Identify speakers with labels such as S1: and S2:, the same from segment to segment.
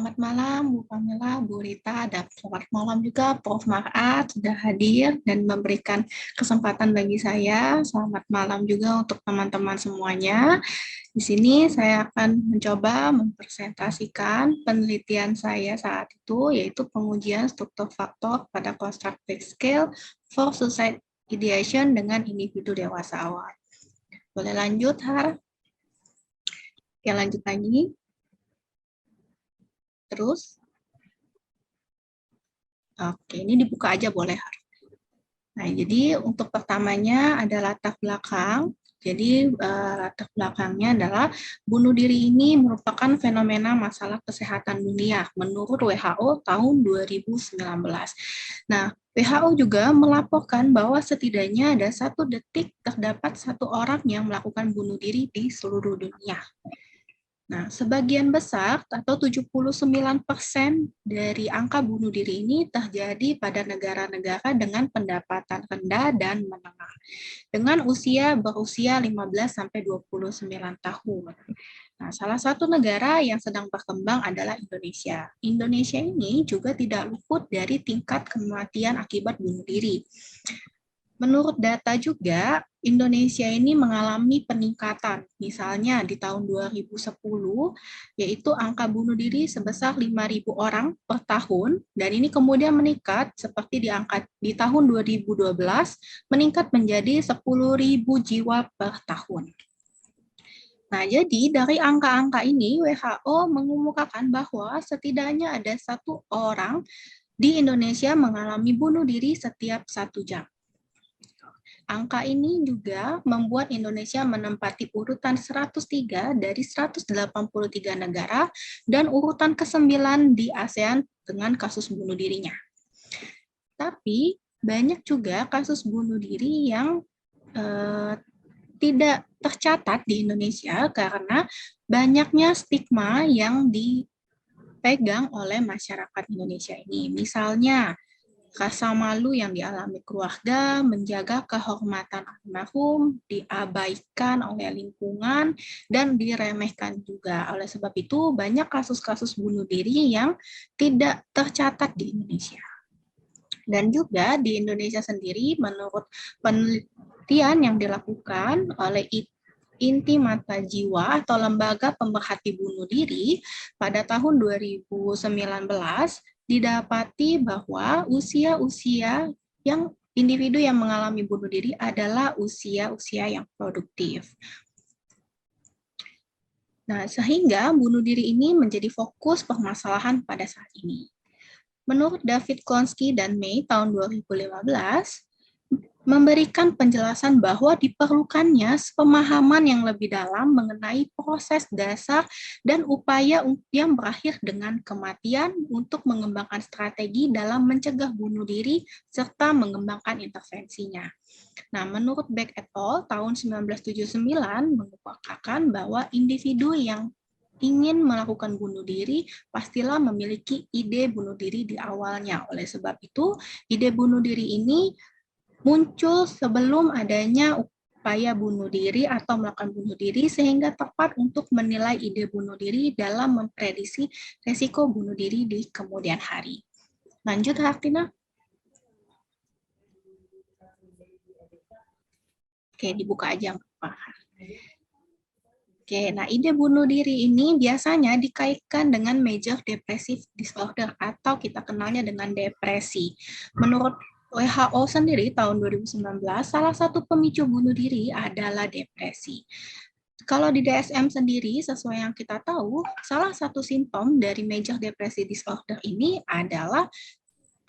S1: Selamat malam, Bu Pamela, Bu Rita, dan selamat malam juga Prof. Mar'at sudah hadir dan memberikan kesempatan bagi saya. Selamat malam juga untuk teman-teman semuanya. Di sini saya akan mencoba mempresentasikan penelitian saya saat itu, yaitu pengujian struktur faktor pada constructive scale for suicide ideation dengan individu dewasa awal. Boleh lanjut, Har? Oke, lanjut lagi. Terus. Oke, ini dibuka aja boleh. Nah, jadi untuk pertamanya ada latar belakang. Jadi latar belakangnya adalah bunuh diri ini merupakan fenomena masalah kesehatan dunia menurut WHO tahun 2019. Nah, WHO juga melaporkan bahwa setidaknya ada 1 detik terdapat 1 orang yang melakukan bunuh diri di seluruh dunia. Nah, sebagian besar atau 79% dari angka bunuh diri ini terjadi pada negara-negara dengan pendapatan rendah dan menengah, dengan usia berusia 15 sampai 29 tahun. Nah, salah satu negara yang sedang berkembang adalah Indonesia. Indonesia ini juga tidak luput dari tingkat kematian akibat bunuh diri. Menurut data juga, Indonesia ini mengalami peningkatan. Misalnya di tahun 2010, yaitu angka bunuh diri sebesar 5.000 orang per tahun, dan ini kemudian meningkat seperti di tahun 2012, meningkat menjadi 10.000 jiwa per tahun. Nah, jadi dari angka-angka ini, WHO mengemukakan bahwa setidaknya ada 1 orang di Indonesia mengalami bunuh diri setiap 1 jam. Angka ini juga membuat Indonesia menempati urutan 103 dari 183 negara dan urutan ke-9 di ASEAN dengan kasus bunuh dirinya. Tapi banyak juga kasus bunuh diri yang tidak tercatat di Indonesia karena banyaknya stigma yang dipegang oleh masyarakat Indonesia ini. Misalnya, rasa malu yang dialami keluarga, menjaga kehormatan almarhum, diabaikan oleh lingkungan, dan diremehkan juga. Oleh sebab itu, banyak kasus-kasus bunuh diri yang tidak tercatat di Indonesia. Dan juga di Indonesia sendiri, menurut penelitian yang dilakukan oleh Inti Mata Jiwa atau Lembaga Pemerhati Bunuh Diri pada tahun 2019, didapati bahwa usia-usia yang individu yang mengalami bunuh diri adalah usia-usia yang produktif. Nah, sehingga bunuh diri ini menjadi fokus permasalahan pada saat ini. Menurut David Klonsky dan May tahun 2015, memberikan penjelasan bahwa diperlukannya pemahaman yang lebih dalam mengenai proses dasar dan upaya yang berakhir dengan kematian untuk mengembangkan strategi dalam mencegah bunuh diri serta mengembangkan intervensinya. Nah, menurut Beck et al. Tahun 1979 mengemukakan bahwa individu yang ingin melakukan bunuh diri pastilah memiliki ide bunuh diri di awalnya. Oleh sebab itu, ide bunuh diri ini muncul sebelum adanya upaya bunuh diri atau melakukan bunuh diri sehingga tepat untuk menilai ide bunuh diri dalam memprediksi resiko bunuh diri di kemudian hari. Lanjut, Hartina. Oke, dibuka aja, Pak. Oke, nah ide bunuh diri ini biasanya dikaitkan dengan major depressive disorder atau kita kenalnya dengan depresi. Menurut WHO sendiri tahun 2019, salah satu pemicu bunuh diri adalah depresi. Kalau di DSM sendiri, sesuai yang kita tahu, salah satu simptom dari major depressive disorder ini adalah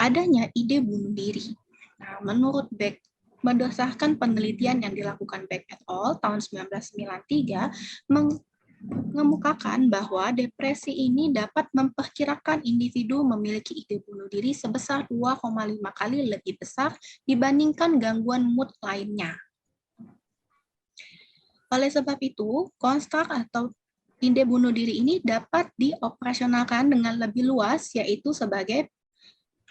S1: adanya ide bunuh diri. Nah, menurut Beck, berdasarkan penelitian yang dilakukan Beck et al. Tahun 1993, mengemukakan bahwa depresi ini dapat memperkirakan individu memiliki ide bunuh diri sebesar 2,5 kali lebih besar dibandingkan gangguan mood lainnya. Oleh sebab itu, konstruk atau ide bunuh diri ini dapat dioperasionalkan dengan lebih luas, yaitu sebagai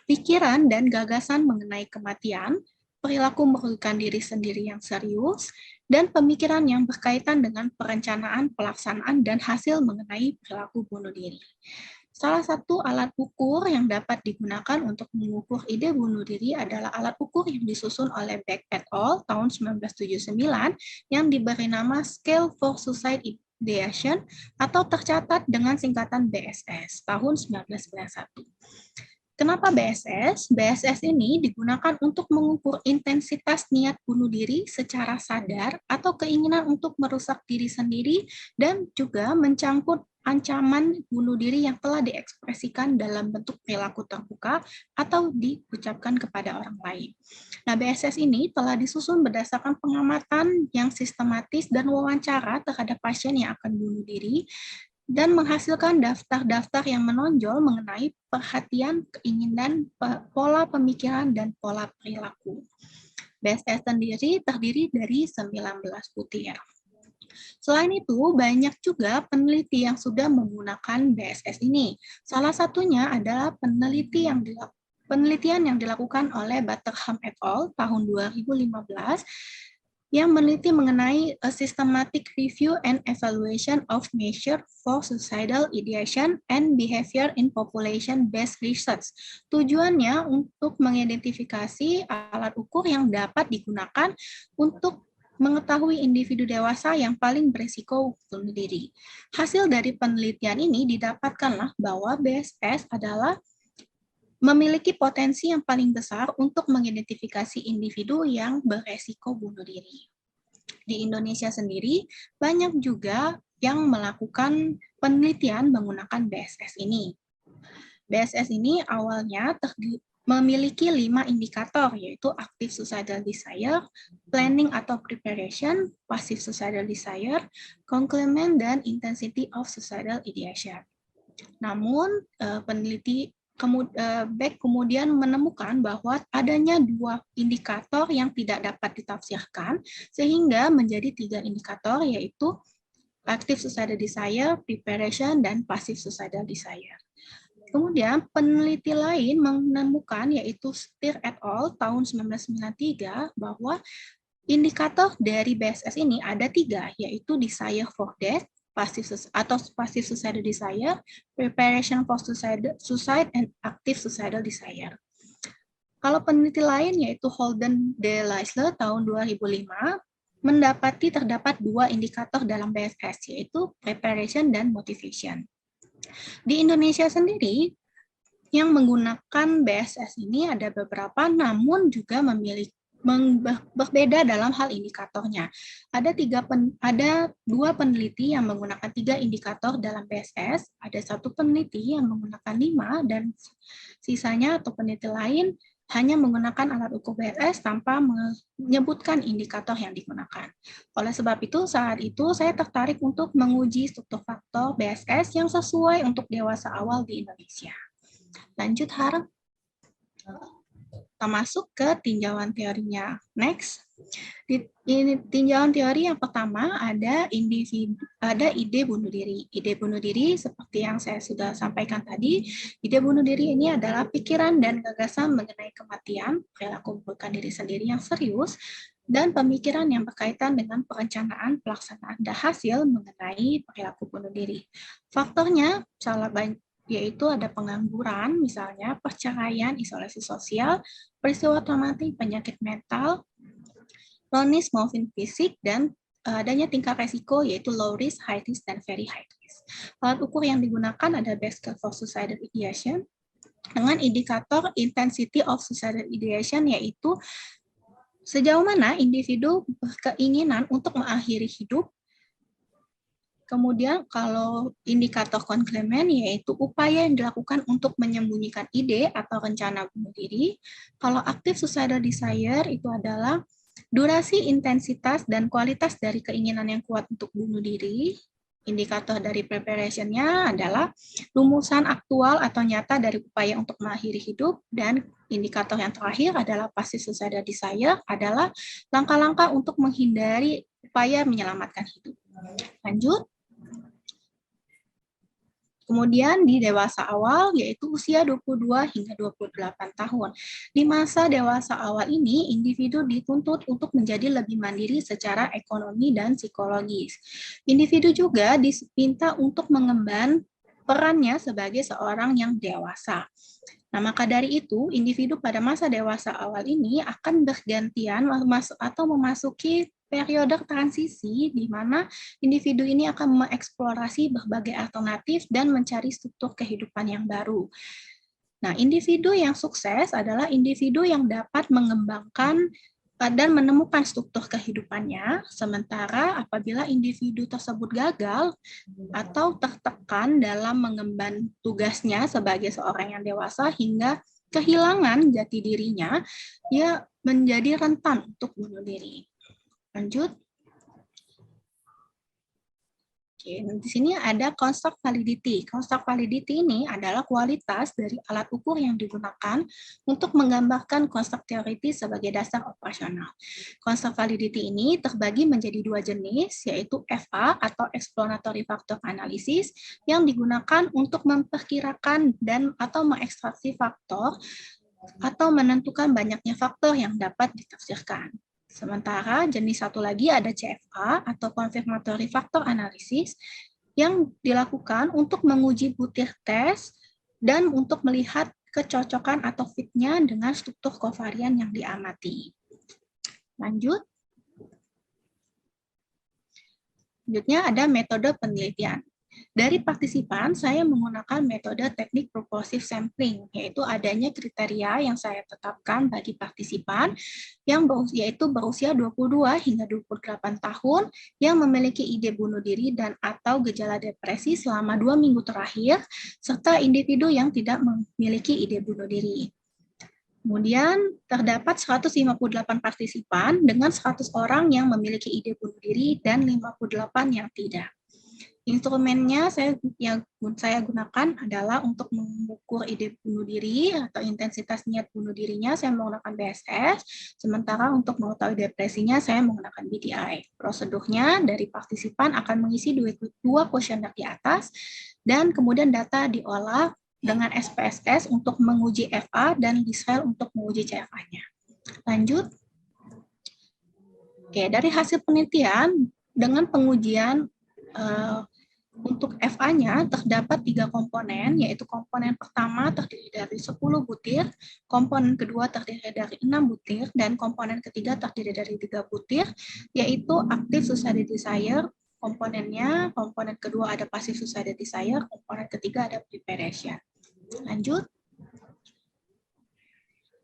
S1: pikiran dan gagasan mengenai kematian, perilaku merugikan diri sendiri yang serius, dan pemikiran yang berkaitan dengan perencanaan, pelaksanaan, dan hasil mengenai perilaku bunuh diri. Salah satu alat ukur yang dapat digunakan untuk mengukur ide bunuh diri adalah alat ukur yang disusun oleh Beck et al. Tahun 1979 yang diberi nama Scale for Suicide Ideation atau tercatat dengan singkatan BSS tahun 1991. Kenapa BSS? BSS ini digunakan untuk mengukur intensitas niat bunuh diri secara sadar atau keinginan untuk merusak diri sendiri dan juga mencangkut ancaman bunuh diri yang telah diekspresikan dalam bentuk perilaku terbuka atau diucapkan kepada orang lain. Nah, BSS ini telah disusun berdasarkan pengamatan yang sistematis dan wawancara terhadap pasien yang akan bunuh diri dan menghasilkan daftar-daftar yang menonjol mengenai perhatian, keinginan, pola pemikiran, dan pola perilaku. BSS sendiri terdiri dari 19 butir. Selain itu, banyak juga peneliti yang sudah menggunakan BSS ini. Salah satunya adalah penelitian yang dilakukan oleh Butterham et al. Tahun 2015 yang meneliti mengenai a systematic review and evaluation of measure for suicidal ideation and behavior in population-based research. Tujuannya untuk mengidentifikasi alat ukur yang dapat digunakan untuk mengetahui individu dewasa yang paling berisiko bunuh diri. Hasil dari penelitian ini didapatkanlah bahwa BSS adalah memiliki potensi yang paling besar untuk mengidentifikasi individu yang beresiko bunuh diri. Di Indonesia sendiri, banyak juga yang melakukan penelitian menggunakan BSS ini. BSS ini awalnya memiliki 5 indikator, yaitu active suicidal desire, planning atau preparation, passive suicidal desire, complement, dan intensity of suicidal ideation. Namun, peneliti Beck kemudian menemukan bahwa adanya 2 indikator yang tidak dapat ditafsirkan, sehingga menjadi 3 indikator, yaitu active suicidal desire, preparation, dan passive suicidal desire. Kemudian peneliti lain menemukan, yaitu Stier et al. Tahun 1993, bahwa indikator dari BSS ini ada 3, yaitu desire for death, passive suicidal desire, preparation for suicide, and active suicidal desire. Kalau peneliti lain yaitu Holden de Lisle tahun 2005 mendapati terdapat 2 indikator dalam BSS, yaitu preparation dan motivation. Di Indonesia sendiri yang menggunakan BSS ini ada beberapa, namun juga memiliki berbeda dalam hal indikatornya. Ada 2 peneliti yang menggunakan 3 indikator dalam BSS, ada 1 peneliti yang menggunakan 5, dan sisanya atau peneliti lain hanya menggunakan alat ukur BSS tanpa menyebutkan indikator yang digunakan. Oleh sebab itu, saat itu saya tertarik untuk menguji struktur faktor BSS yang sesuai untuk dewasa awal di Indonesia. Lanjut, Har. Kita masuk ke tinjauan teorinya. Next. Di tinjauan teori yang pertama ada ide bunuh diri. Ide bunuh diri seperti yang saya sudah sampaikan tadi, ide bunuh diri ini adalah pikiran dan gagasan mengenai kematian, perilaku membunuh diri sendiri yang serius, dan pemikiran yang berkaitan dengan perencanaan, pelaksanaan, dan hasil mengenai perilaku bunuh diri. Faktornya yaitu ada pengangguran, misalnya perceraian, isolasi sosial, peristiwa traumatik, penyakit mental, kronis maupun fisik, dan adanya tingkat resiko yaitu low risk, high risk, dan very high risk. Alat ukur yang digunakan ada Best Scale for Suicidal Ideation dengan indikator intensity of suicidal ideation, yaitu sejauh mana individu berkeinginan untuk mengakhiri hidup. Kemudian kalau indikator complement yaitu upaya yang dilakukan untuk menyembunyikan ide atau rencana bunuh diri. Kalau active suicidal desire itu adalah durasi, intensitas, dan kualitas dari keinginan yang kuat untuk bunuh diri. Indikator dari preparation-nya adalah rumusan aktual atau nyata dari upaya untuk mengakhiri hidup, dan indikator yang terakhir adalah passive suicidal desire adalah langkah-langkah untuk menghindari upaya menyelamatkan hidup. Lanjut. Kemudian di dewasa awal, yaitu usia 22 hingga 28 tahun. Di masa dewasa awal ini, individu dituntut untuk menjadi lebih mandiri secara ekonomi dan psikologis. Individu juga diminta untuk mengemban perannya sebagai seorang yang dewasa. Nah, maka dari itu, individu pada masa dewasa awal ini akan bergantian atau memasuki periode transisi di mana individu ini akan mengeksplorasi berbagai alternatif dan mencari struktur kehidupan yang baru. Nah, individu yang sukses adalah individu yang dapat mengembangkan dan menemukan struktur kehidupannya, sementara apabila individu tersebut gagal atau tertekan dalam mengemban tugasnya sebagai seorang yang dewasa hingga kehilangan jati dirinya, ia menjadi rentan untuk bunuh diri. Lanjut. Oke, di sini ada construct validity. Construct validity ini adalah kualitas dari alat ukur yang digunakan untuk menggambarkan construct theory sebagai dasar operasional. Construct validity ini terbagi menjadi dua jenis, yaitu FA atau Explanatory Factor Analysis, yang digunakan untuk memperkirakan dan atau mengekstraksi faktor atau menentukan banyaknya faktor yang dapat ditafsirkan. Sementara jenis satu lagi ada CFA atau Confirmatory Factor Analysis yang dilakukan untuk menguji butir tes dan untuk melihat kecocokan atau fitnya dengan struktur kovarian yang diamati. Lanjut. Selanjutnya ada metode penelitian. Dari partisipan, saya menggunakan metode teknik propulsive sampling, yaitu adanya kriteria yang saya tetapkan bagi partisipan yang yaitu berusia 22 hingga 28 tahun yang memiliki ide bunuh diri dan atau gejala depresi selama 2 minggu terakhir, serta individu yang tidak memiliki ide bunuh diri. Kemudian terdapat 158 partisipan dengan 100 orang yang memiliki ide bunuh diri dan 58 yang tidak. Instrumennya yang saya gunakan adalah untuk mengukur ide bunuh diri atau intensitas niat bunuh dirinya, saya menggunakan BSS, sementara untuk mengetahui depresinya, saya menggunakan BDI. Prosedurnya dari partisipan akan mengisi dua kuesioner di atas, dan kemudian data diolah dengan SPSS untuk menguji FA dan Lisrel untuk menguji CFA-nya. Lanjut. Oke, dari hasil penelitian, dengan pengujian untuk FA-nya terdapat 3 komponen, yaitu komponen pertama terdiri dari 10 butir, komponen kedua terdiri dari 6 butir, dan komponen ketiga terdiri dari 3 butir, yaitu active suicidal desire, komponen kedua ada passive suicidal desire, komponen ketiga ada preparation. Lanjut.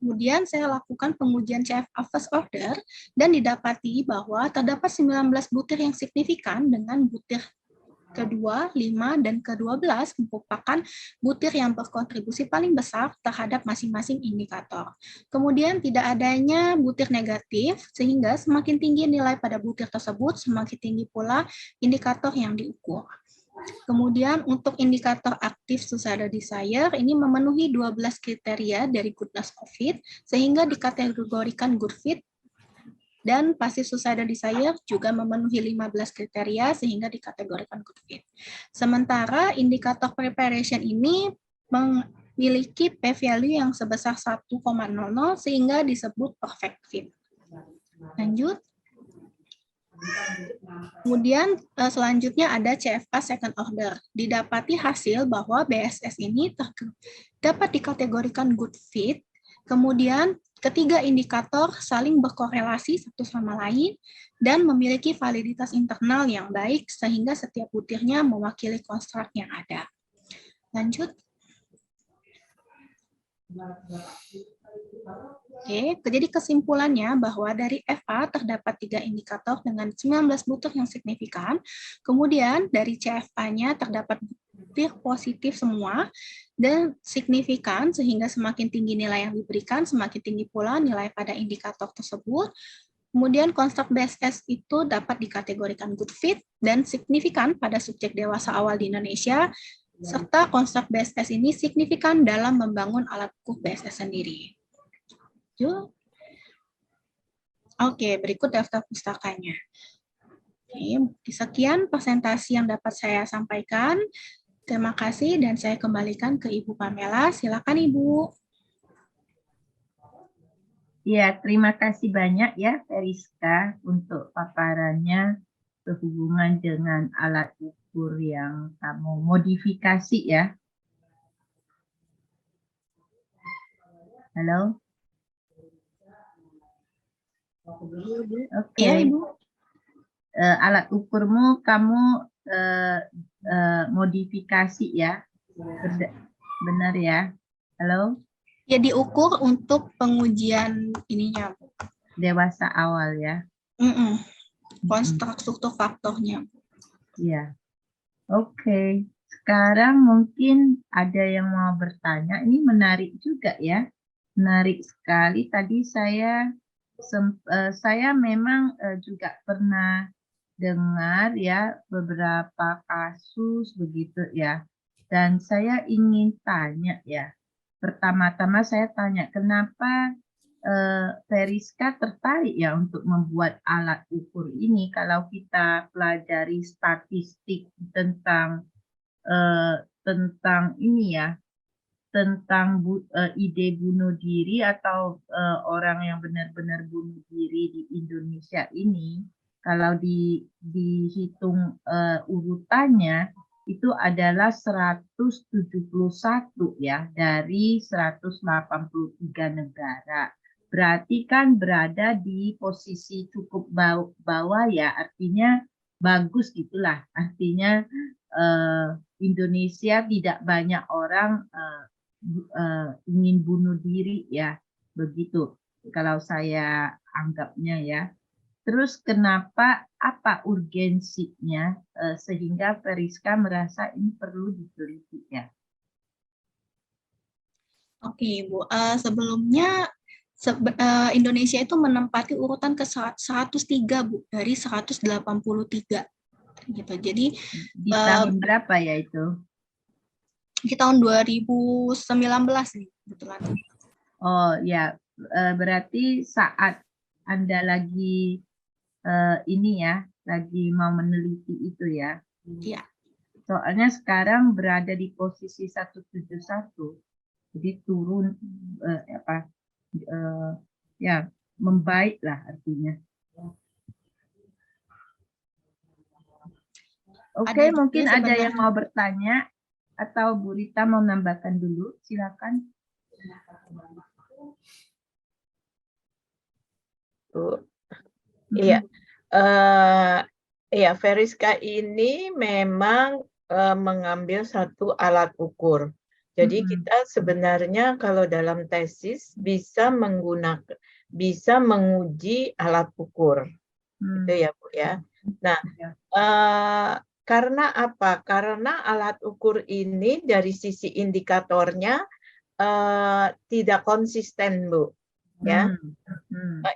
S1: Kemudian saya lakukan pengujian CFA first order, dan didapati bahwa terdapat 19 butir yang signifikan dengan butir kedua, 5, dan ke-12 merupakan butir yang berkontribusi paling besar terhadap masing-masing indikator. Kemudian tidak adanya butir negatif, sehingga semakin tinggi nilai pada butir tersebut, semakin tinggi pula indikator yang diukur. Kemudian untuk indikator aktif suicidal desire, ini memenuhi 12 kriteria dari goodness of fit, sehingga dikategorikan good fit, dan passive suicidal desire juga memenuhi 15 kriteria sehingga dikategorikan good fit. Sementara indikator preparation ini memiliki p-value yang sebesar 1,00 sehingga disebut perfect fit. Lanjut. Kemudian selanjutnya ada CFA second order. Didapati hasil bahwa BSS ini dapat dikategorikan good fit. Kemudian ketiga indikator saling berkorelasi satu sama lain dan memiliki validitas internal yang baik sehingga setiap butirnya mewakili konstruk yang ada. Lanjut. Oke, jadi kesimpulannya bahwa dari FA terdapat 3 indikator dengan 19 butir yang signifikan, kemudian dari CFA-nya terdapat butir positif semua dan signifikan, sehingga semakin tinggi nilai yang diberikan, semakin tinggi pula nilai pada indikator tersebut. Kemudian konstruk BSS itu dapat dikategorikan good fit dan signifikan pada subjek dewasa awal di Indonesia, serta konstruk BSS ini signifikan dalam membangun alat ukur BSS sendiri. Oke, berikut daftar pustakanya. Oke, sekian presentasi yang dapat saya sampaikan. Terima kasih dan saya kembalikan ke Ibu Pamela. Silakan Ibu.
S2: Ya, terima kasih banyak ya Veriska untuk paparannya berhubungan dengan alat ukur ukur yang kamu modifikasi ya. Halo? Oke.
S1: Iya, Ibu.
S2: Alat ukurmu kamu modifikasi ya. Benar ya? Halo?
S1: Ya, diukur untuk pengujian ininya, Bu.
S2: Dewasa awal ya.
S1: Konstruk struktur faktornya.
S2: Iya. Oke. Sekarang mungkin ada yang mau bertanya. Ini menarik juga ya. Menarik sekali. Tadi saya memang juga pernah dengar ya beberapa kasus begitu ya. Dan saya ingin tanya ya. Pertama-tama saya tanya kenapa Veriska tertarik ya untuk membuat alat ukur ini. Kalau kita pelajari statistik tentang ini ya, tentang ide bunuh diri atau orang yang benar-benar bunuh diri di Indonesia ini, kalau dihitung urutannya itu adalah 171 ya dari 183 negara. Berarti kan berada di posisi cukup bawah ya, artinya bagus gitulah. Artinya Indonesia tidak banyak orang ingin bunuh diri ya, begitu kalau saya anggapnya ya. Terus kenapa, apa urgensinya sehingga Veriska merasa ini perlu diteliti ya?
S1: Oke, Bu. Sebelumnya Indonesia itu menempati urutan ke 103, Bu, dari 183. Gitu. Jadi
S2: di tahun berapa ya itu?
S1: Di tahun 2019 nih, kebetulan.
S2: Oh ya, berarti saat Anda lagi ini ya, lagi mau meneliti itu ya.
S1: Iya.
S2: Soalnya sekarang berada di posisi 171. Jadi turun ya membaik lah artinya. Oke, mungkin ada yang mau bertanya atau Bu Rita mau menambahkan dulu, silakan.
S3: Bu, iya, ya Veriska ini memang mengambil satu alat ukur. Jadi kita sebenarnya kalau dalam tesis bisa menguji alat ukur, gitu ya Bu ya. Nah, karena apa? Karena alat ukur ini dari sisi indikatornya tidak konsisten, Bu. Ya,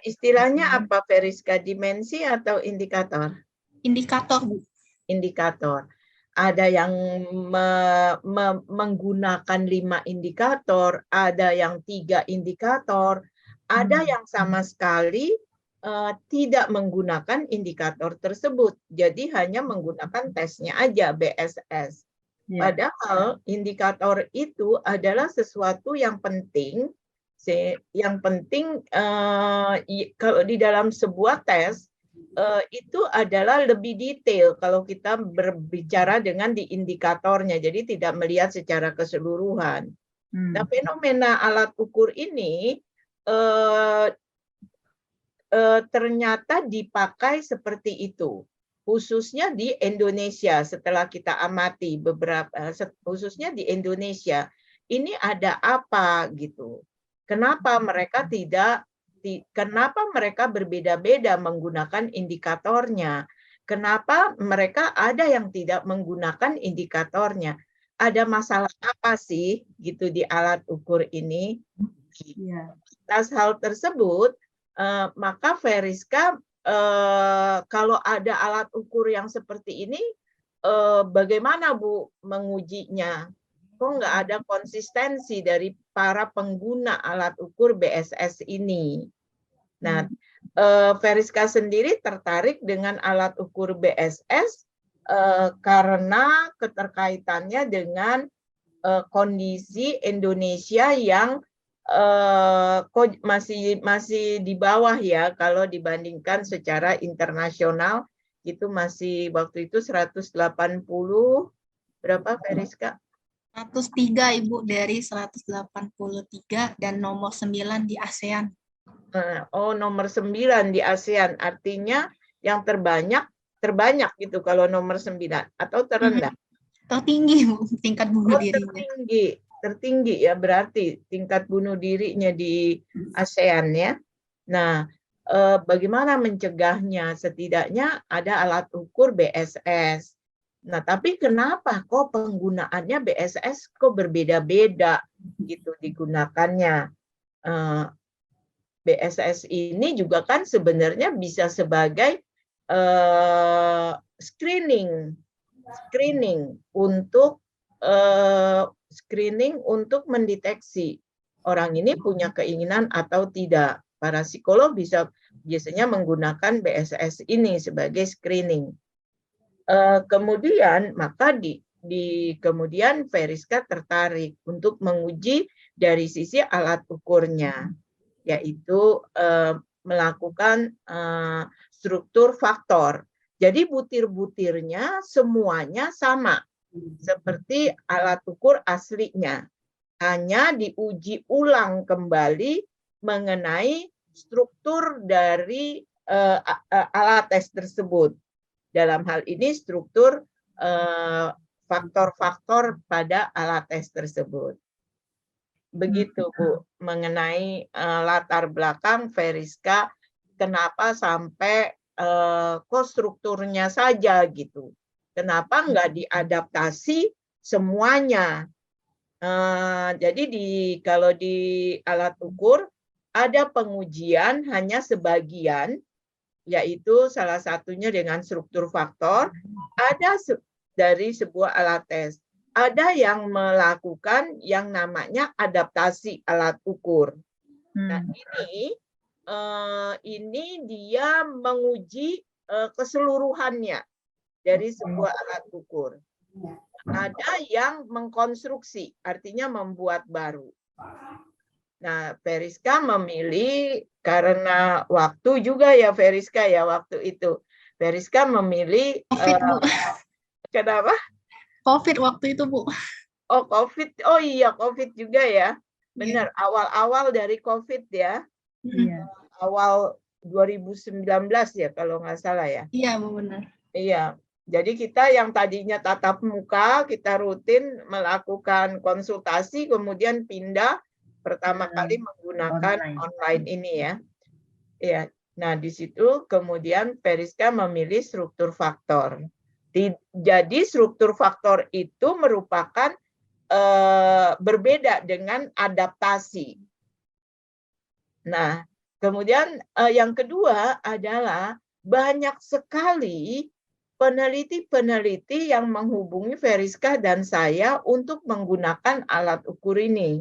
S3: istilahnya apa Veriska? Dimensi atau indikator?
S1: Indikator, Bu.
S3: Indikator. Ada yang menggunakan 5 indikator, ada yang 3 indikator, ada yang sama sekali tidak menggunakan indikator tersebut. Jadi hanya menggunakan tesnya aja, BSS. Padahal indikator itu adalah sesuatu yang penting. Yang penting kalau di dalam sebuah tes itu adalah lebih detail kalau kita berbicara dengan di indikatornya, jadi tidak melihat secara keseluruhan. Nah, fenomena alat ukur ini ternyata dipakai seperti itu, khususnya di Indonesia. Setelah kita amati khususnya di Indonesia, ini ada apa gitu? Kenapa mereka kenapa mereka berbeda-beda menggunakan indikatornya? Kenapa mereka ada yang tidak menggunakan indikatornya? Ada masalah apa sih gitu di alat ukur ini? Atas hal tersebut, maka Veriska kalau ada alat ukur yang seperti ini, bagaimana Bu mengujinya? Kok nggak ada konsistensi dari para pengguna alat ukur BSS ini? Nah, Veriska sendiri tertarik dengan alat ukur BSS karena keterkaitannya dengan kondisi Indonesia yang masih di bawah ya kalau dibandingkan secara internasional. itu masih waktu itu 180 berapa Veriska?
S1: 103 Ibu dari 183 dan nomor 9 di ASEAN.
S3: Oh, nomor 9 di ASEAN, artinya yang terbanyak gitu kalau nomor 9 atau terendah?
S1: Tertinggi Bu, tingkat bunuh
S3: Oh,
S1: dirinya.
S3: tertinggi ya, berarti tingkat bunuh dirinya di ASEAN ya. Nah, bagaimana mencegahnya? Setidaknya ada alat ukur BSS. Nah, tapi kenapa kok penggunaannya BSS kok berbeda-beda gitu digunakannya? BSS ini juga kan sebenarnya bisa sebagai screening untuk mendeteksi orang ini punya keinginan atau tidak. Para psikolog biasanya menggunakan BSS ini sebagai screening. Kemudian maka kemudian Veriska tertarik untuk menguji dari sisi alat ukurnya, yaitu melakukan struktur faktor. Jadi butir-butirnya semuanya sama seperti alat ukur aslinya, hanya diuji ulang kembali mengenai struktur dari alat tes tersebut. Dalam hal ini struktur faktor-faktor pada alat tes tersebut. Begitu Bu, mengenai latar belakang Veriska, kenapa sampai kok strukturnya saja gitu. Kenapa nggak diadaptasi semuanya? Jadi kalau di alat ukur ada pengujian hanya sebagian, yaitu salah satunya dengan struktur faktor, ada dari sebuah alat tes. Ada yang melakukan yang namanya adaptasi alat ukur. Nah, ini dia menguji keseluruhannya dari sebuah alat ukur. Ada yang mengkonstruksi, artinya membuat baru. Nah, Veriska memilih karena waktu juga ya Veriska ya waktu itu. Veriska memilih
S1: COVID, Bu.
S3: Kenapa?
S1: COVID waktu itu, Bu.
S3: Oh, COVID. Oh iya, COVID juga ya. Benar, awal-awal dari COVID ya.
S2: Iya.
S3: Awal 2019 ya kalau nggak salah ya.
S1: Iya, Bu, benar.
S3: Iya. Jadi kita yang tadinya tatap muka, kita rutin melakukan konsultasi, kemudian pindah pertama kali menggunakan online ini ya. Iya. Nah, di situ kemudian Veriska memilih struktur faktor. Jadi struktur faktor itu merupakan berbeda dengan adaptasi. Nah, kemudian yang kedua adalah banyak sekali peneliti-peneliti yang menghubungi Veriska dan saya untuk menggunakan alat ukur ini.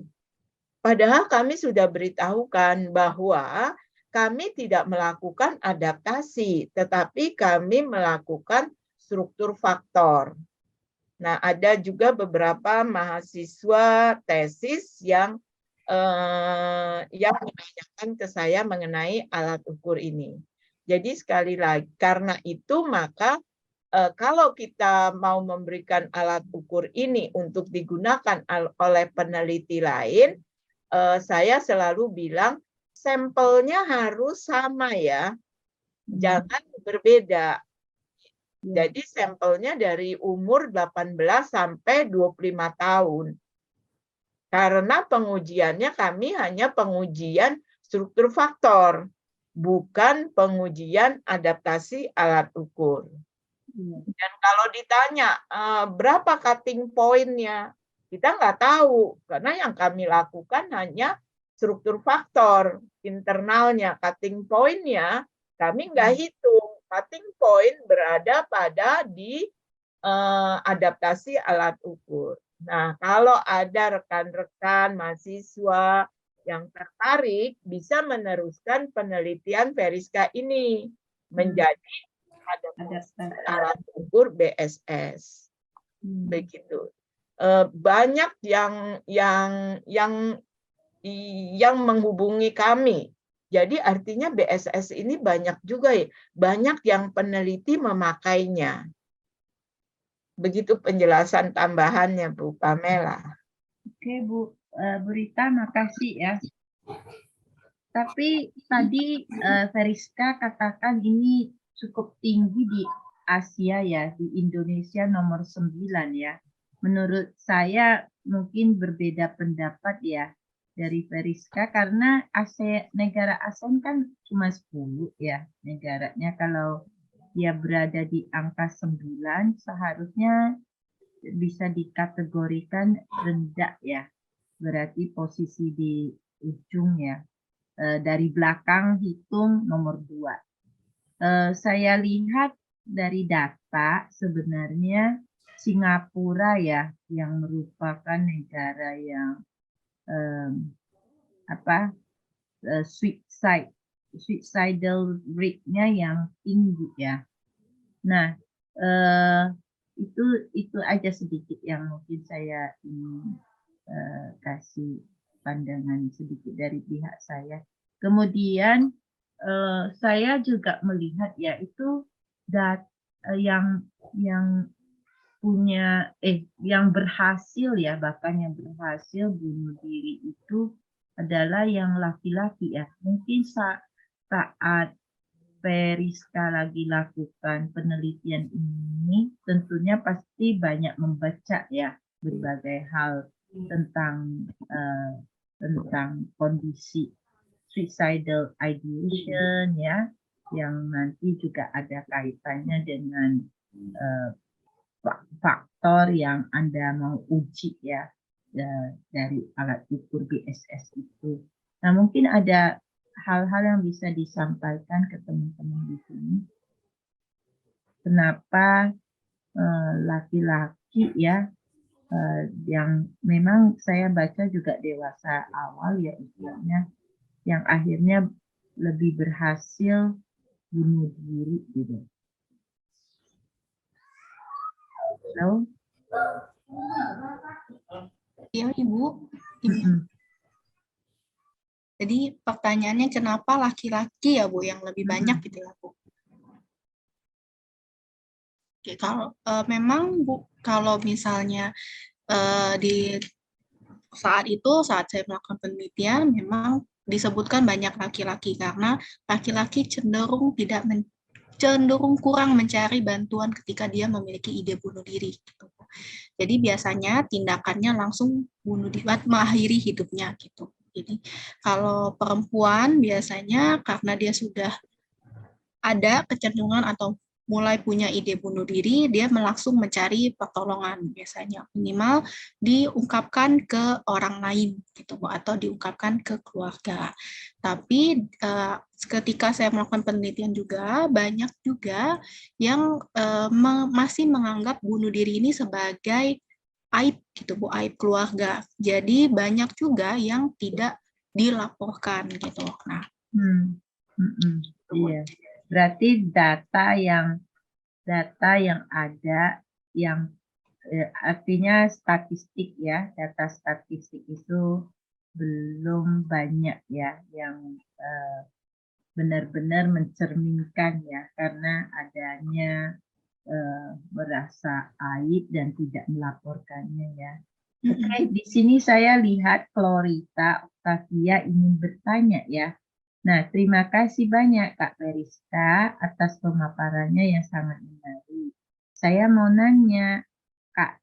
S3: Padahal kami sudah beritahukan bahwa kami tidak melakukan adaptasi, tetapi kami melakukan struktur faktor. Nah, ada juga beberapa mahasiswa tesis yang menanyakan ke saya mengenai alat ukur ini. Jadi sekali lagi, karena itu maka kalau kita mau memberikan alat ukur ini untuk digunakan oleh peneliti lain, saya selalu bilang sampelnya harus sama ya, jangan berbeda. Jadi sampelnya dari umur 18 sampai 25 tahun. Karena pengujiannya kami hanya pengujian struktur faktor, bukan pengujian adaptasi alat ukur. Dan kalau ditanya berapa cutting point-nya, kita nggak tahu. Karena yang kami lakukan hanya struktur faktor internalnya. Cutting point-nya kami nggak hitung. Cutting point berada pada di adaptasi alat ukur. Nah, kalau ada rekan-rekan mahasiswa yang tertarik, bisa meneruskan penelitian Veriska ini menjadi alat ukur BSS. Begitu. Banyak yang menghubungi kami Jadi artinya BSS ini banyak juga ya, banyak yang peneliti memakainya. Begitu penjelasan tambahannya Bu Pamela.
S2: Oke Bu, Bu Rita, makasih ya. Tapi tadi Veriska katakan ini cukup tinggi di Asia ya, di Indonesia nomor 9 ya. Menurut saya mungkin berbeda pendapat ya dari Veriska karena negara ASEAN kan cuma 10 ya negaranya. Kalau dia berada di angka 9 seharusnya bisa dikategorikan rendah ya. Berarti posisi di ujung ya. Dari belakang hitung nomor 2. Saya lihat dari data sebenarnya Singapura ya yang merupakan negara yang suicidal rate-nya yang tinggi ya. Nah, itu aja sedikit yang mungkin saya ingin kasih pandangan sedikit dari pihak saya. Kemudian saya juga melihat ya itu yang punya yang berhasil ya, bahkan yang berhasil bunuh diri itu adalah yang laki-laki ya. Mungkin saat Veriska lagi lakukan penelitian ini, tentunya pasti banyak membaca ya berbagai hal tentang kondisi suicidal ideation ya, yang nanti juga ada kaitannya dengan faktor yang Anda mau uji ya dari alat ukur BSS itu. Nah, mungkin ada hal-hal yang bisa disampaikan ke teman-teman di sini. Kenapa laki-laki ya yang memang saya baca juga dewasa awal ya istilahnya, yang akhirnya lebih berhasil bunuh diri gitu. Halo?
S1: Iya, Ibu. Jadi pertanyaannya kenapa laki-laki ya Bu yang lebih banyak gitu ya Bu? Oke, kalau memang Bu, kalau misalnya di saat saya melakukan penelitian memang disebutkan banyak laki-laki karena laki-laki cenderung kurang mencari bantuan ketika dia memiliki ide bunuh diri. Gitu. Jadi biasanya tindakannya langsung bunuh diri, mengakhiri hidupnya gitu. Jadi kalau perempuan biasanya karena dia sudah ada kecenderungan atau mulai punya ide bunuh diri, dia langsung mencari pertolongan biasanya minimal diungkapkan ke orang lain gitu atau diungkapkan ke keluarga. Tapi ketika saya melakukan penelitian juga banyak juga yang masih menganggap bunuh diri ini sebagai aib gitu Bu, aib keluarga. Jadi banyak juga yang tidak dilaporkan gitu. Nah,
S2: iya. Berarti data yang ada yang artinya statistik ya, data statistik itu belum banyak ya yang benar-benar mencerminkan ya, karena adanya merasa aib dan tidak melaporkannya ya. Oke, di sini saya lihat Florita Octavia ingin bertanya ya. Nah, terima kasih banyak Kak Veriska atas pemaparannya yang sangat menarik. Saya mau nanya, Kak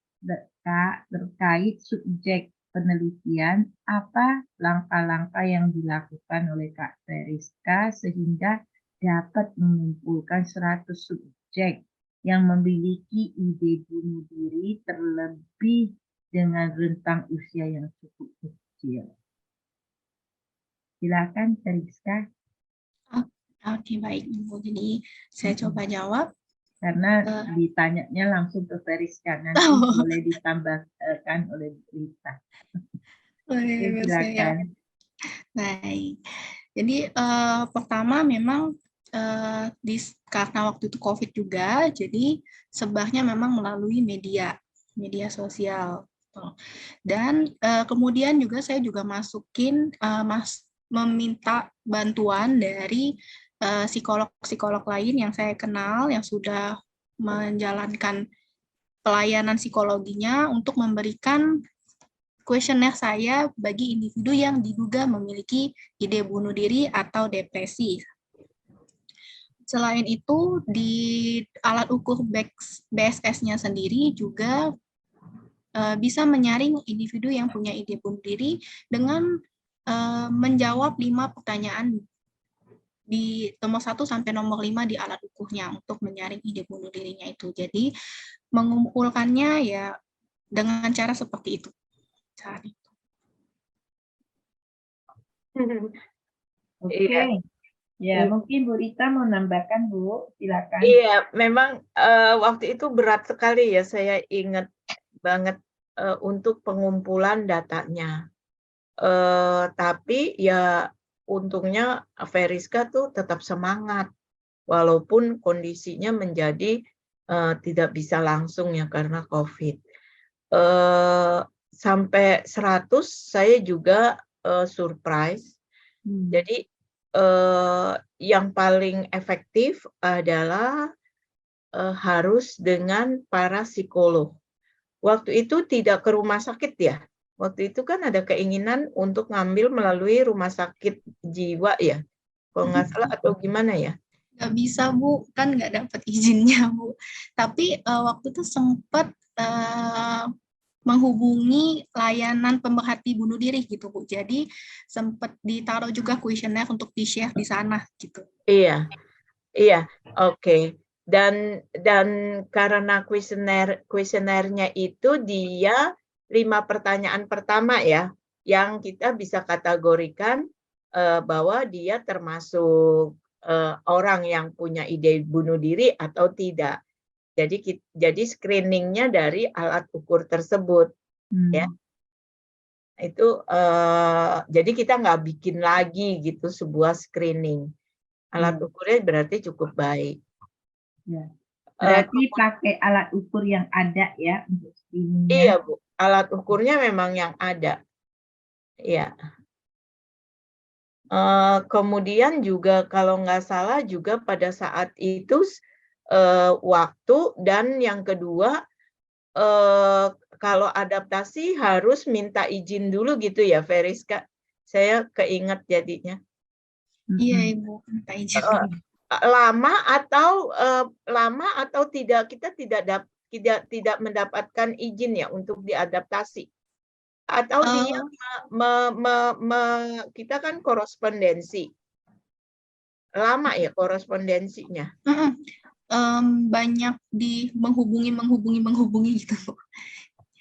S2: terkait subjek penelitian, apa langkah-langkah yang dilakukan oleh Kak Veriska sehingga dapat mengumpulkan 100 subjek yang memiliki ide bunuh diri terlebih dengan rentang usia yang cukup kecil. Silakan, Veriska.
S1: Oke, baik Ibu. Jadi saya coba jawab.
S2: Karena ditanyanya langsung ke Veriska, nanti boleh ditambahkan oleh Rita. Silakan.
S1: Baik. Jadi pertama memang karena waktu itu COVID juga, jadi sebahnya memang melalui media sosial. Dan kemudian juga saya juga masukin meminta bantuan dari psikolog-psikolog lain yang saya kenal yang sudah menjalankan pelayanan psikologinya untuk memberikan kuesioner saya bagi individu yang diduga memiliki ide bunuh diri atau depresi. Selain itu, di alat ukur BSS-nya sendiri juga bisa menyaring individu yang punya ide bunuh diri dengan menjawab 5 pertanyaan di nomor 1 sampai nomor 5 di alat ukurnya untuk menyaring ide bunuh dirinya itu. Jadi mengumpulkannya ya dengan cara seperti itu.
S2: Oke. Ya, mungkin Bu Rita mau nambahkan, Bu. Silakan.
S3: Iya, memang waktu itu berat sekali ya, saya ingat banget untuk pengumpulan datanya. Tapi ya untungnya Veriska tuh tetap semangat, walaupun kondisinya menjadi tidak bisa langsung ya karena COVID. Sampai 100 saya juga surprise. Jadi yang paling efektif adalah harus dengan para psikolog. Waktu itu tidak ke rumah sakit ya. Waktu itu kan ada keinginan untuk ngambil melalui rumah sakit jiwa ya. Kalau nggak salah atau gimana ya?
S1: Nggak bisa, Bu. Kan nggak dapat izinnya, Bu. Tapi waktu itu sempat menghubungi layanan pemerhati bunuh diri gitu, Bu. Jadi sempat ditaruh juga kuesioner untuk di-share di sana gitu.
S3: Iya. Iya, oke. Dan karena kuesionernya itu dia 5 pertanyaan pertama ya, yang kita bisa kategorikan bahwa dia termasuk orang yang punya ide bunuh diri atau tidak. Jadi screeningnya dari alat ukur tersebut, ya. Itu jadi kita nggak bikin lagi gitu sebuah screening. Alat ukurnya berarti cukup baik.
S2: Ya. Berarti pakai alat ukur yang ada ya untuk screeningnya.
S3: Iya, Bu. Alat ukurnya memang yang ada. Iya. Kemudian juga kalau nggak salah juga pada saat itu waktu, dan yang kedua kalau adaptasi harus minta izin dulu gitu ya, Veriska. Saya keinget jadinya.
S1: Iya, Ibu, minta izin.
S3: Lama atau tidak, kita tidak mendapatkan izin ya untuk diadaptasi, atau dia kita kan korespondensi, lama ya korespondensinya.
S1: Banyak di menghubungi gitu, Bu.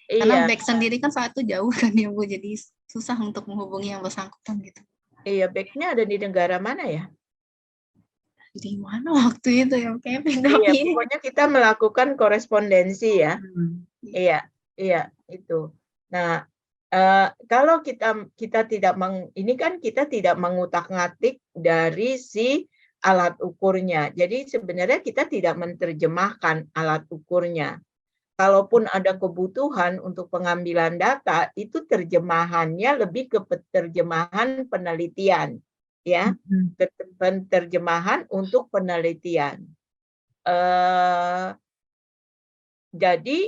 S1: Karena back sendiri kan saat itu jauh kan ya, Bu, jadi susah untuk menghubungi yang bersangkutan gitu.
S3: Iya, backnya ada di negara mana ya?
S1: Di mana waktu itu ya, kayak
S3: Iya, pokoknya kita melakukan korespondensi ya. Iya, itu. Nah, kalau kita tidak ini kan kita tidak mengutak-ngatik dari si alat ukurnya. Jadi sebenarnya kita tidak menerjemahkan alat ukurnya. Kalaupun ada kebutuhan untuk pengambilan data, itu terjemahannya lebih ke terjemahan penelitian, ya, terjemahan untuk penelitian. Jadi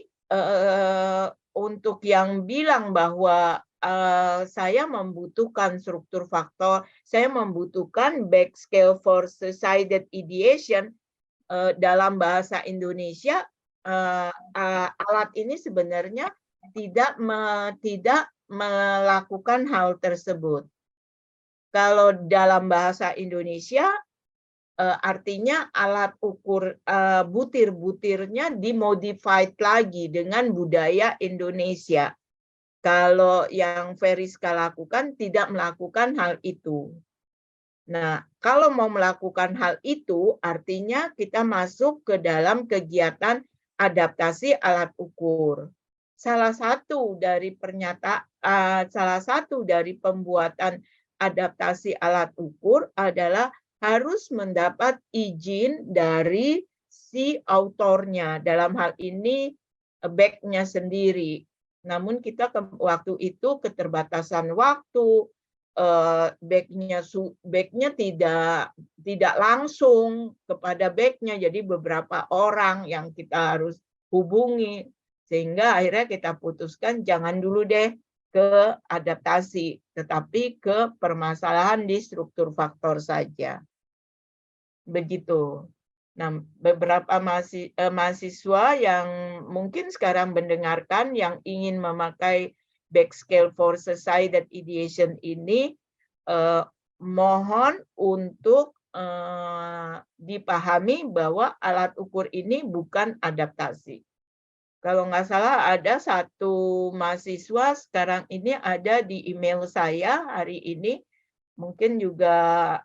S3: untuk yang bilang bahwa saya membutuhkan struktur faktor, saya membutuhkan back scale for suicidal ideation dalam bahasa Indonesia, alat ini sebenarnya tidak melakukan hal tersebut. Kalau dalam bahasa Indonesia artinya alat ukur butir-butirnya dimodified lagi dengan budaya Indonesia. Kalau yang Veriska lakukan tidak melakukan hal itu. Nah, kalau mau melakukan hal itu, artinya kita masuk ke dalam kegiatan adaptasi alat ukur. Salah satu dari pembuatan adaptasi alat ukur adalah harus mendapat izin dari si autornya. Dalam hal ini back-nya sendiri. Namun kita waktu itu keterbatasan waktu, backnya tidak langsung kepada backnya, jadi beberapa orang yang kita harus hubungi, sehingga akhirnya kita putuskan jangan dulu deh ke adaptasi, tetapi ke permasalahan di struktur faktor saja. Begitu. Nah, beberapa mahasiswa yang mungkin sekarang mendengarkan yang ingin memakai backscale for society ideation ini, mohon untuk dipahami bahwa alat ukur ini bukan adaptasi. Kalau nggak salah ada satu mahasiswa sekarang ini ada di email saya hari ini, mungkin juga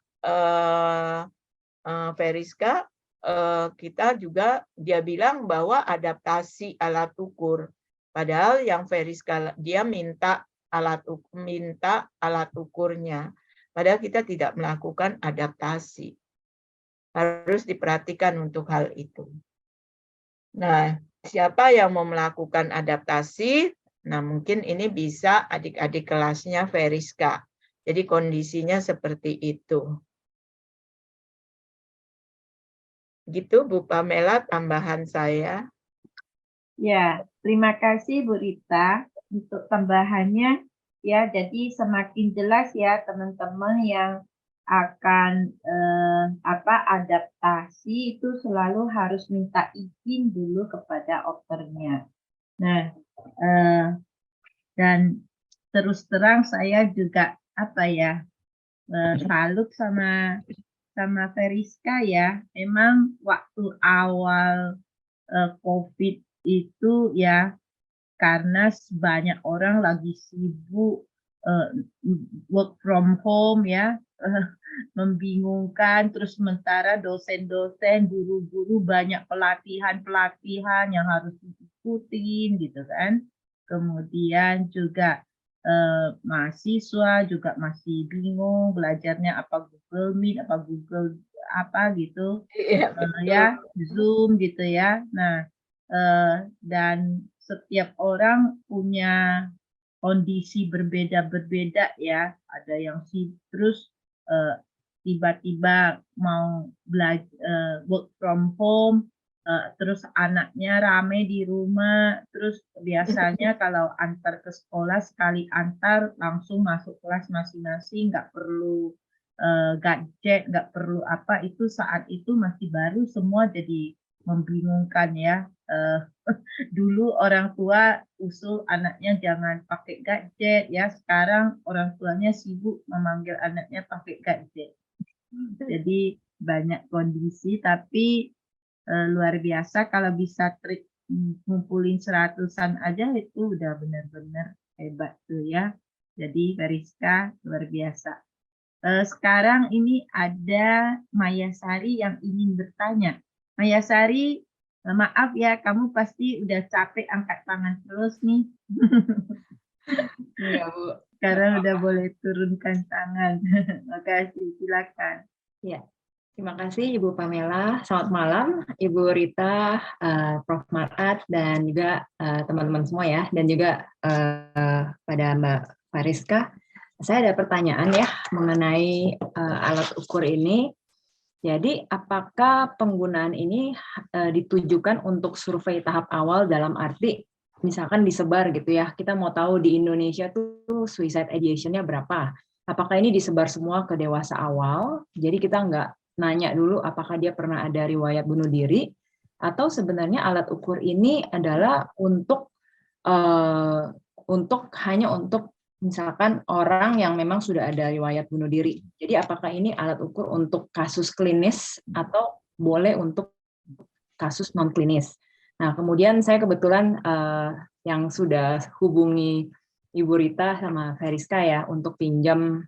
S3: Veriska, kita juga dia bilang bahwa adaptasi alat ukur. Padahal yang Veriska dia minta alat ukurnya. Padahal kita tidak melakukan adaptasi. Harus diperhatikan untuk hal itu. Nah, siapa yang mau melakukan adaptasi? Nah, mungkin ini bisa adik-adik kelasnya Veriska. Jadi kondisinya seperti itu. Gitu Bu Pamela tambahan saya.
S2: Ya, terima kasih Bu Rita untuk tambahannya. Ya, jadi semakin jelas ya teman-teman yang akan adaptasi itu selalu harus minta izin dulu kepada author-nya. Nah, dan terus terang saya juga salut sama Veriska ya. Memang waktu awal COVID itu ya, karena banyak orang lagi sibuk work from home ya, membingungkan, terus sementara dosen-dosen, guru-guru banyak pelatihan yang harus diikutin gitu kan. Kemudian juga mahasiswa juga masih bingung belajarnya apa Google Meet, apa Google apa gitu, ya Zoom gitu ya. Nah, dan setiap orang punya kondisi berbeda-berbeda ya. Ada yang terus tiba-tiba mau belajar work from home, terus anaknya rame di rumah, terus biasanya kalau antar ke sekolah sekali antar langsung masuk kelas masing-masing, nggak perlu gadget, nggak perlu apa, itu saat itu masih baru, semua jadi membingungkan ya. Dulu orang tua usul anaknya jangan pakai gadget ya, sekarang orang tuanya sibuk memanggil anaknya pakai gadget. Jadi banyak kondisi, tapi luar biasa kalau bisa ngumpulin 100-an aja itu udah benar-benar hebat tuh ya. Jadi Veriska luar biasa. Sekarang ini ada Maya Sari yang ingin bertanya. Maya Sari, maaf ya, kamu pasti udah capek angkat tangan terus nih.
S4: Iya, Bu.
S2: Sekarang udah boleh turunkan tangan. Makasih, silakan.
S4: Ya, terima kasih Ibu Pamela. Selamat malam Ibu Rita, Prof. Marat, dan juga teman-teman semua ya, dan juga pada Mbak Veriska. Saya ada pertanyaan ya mengenai alat ukur ini. Jadi apakah penggunaan ini ditujukan untuk survei tahap awal dalam arti misalkan disebar gitu ya, kita mau tahu di Indonesia tuh suicide ideation-nya berapa. Apakah ini disebar semua ke dewasa awal, jadi kita nggak nanya dulu apakah dia pernah ada riwayat bunuh diri, atau sebenarnya alat ukur ini adalah hanya untuk misalkan orang yang memang sudah ada riwayat bunuh diri. Jadi apakah ini alat ukur untuk kasus klinis atau boleh untuk kasus non-klinis. Nah, kemudian saya kebetulan yang sudah hubungi Ibu Rita sama Veriska ya untuk pinjam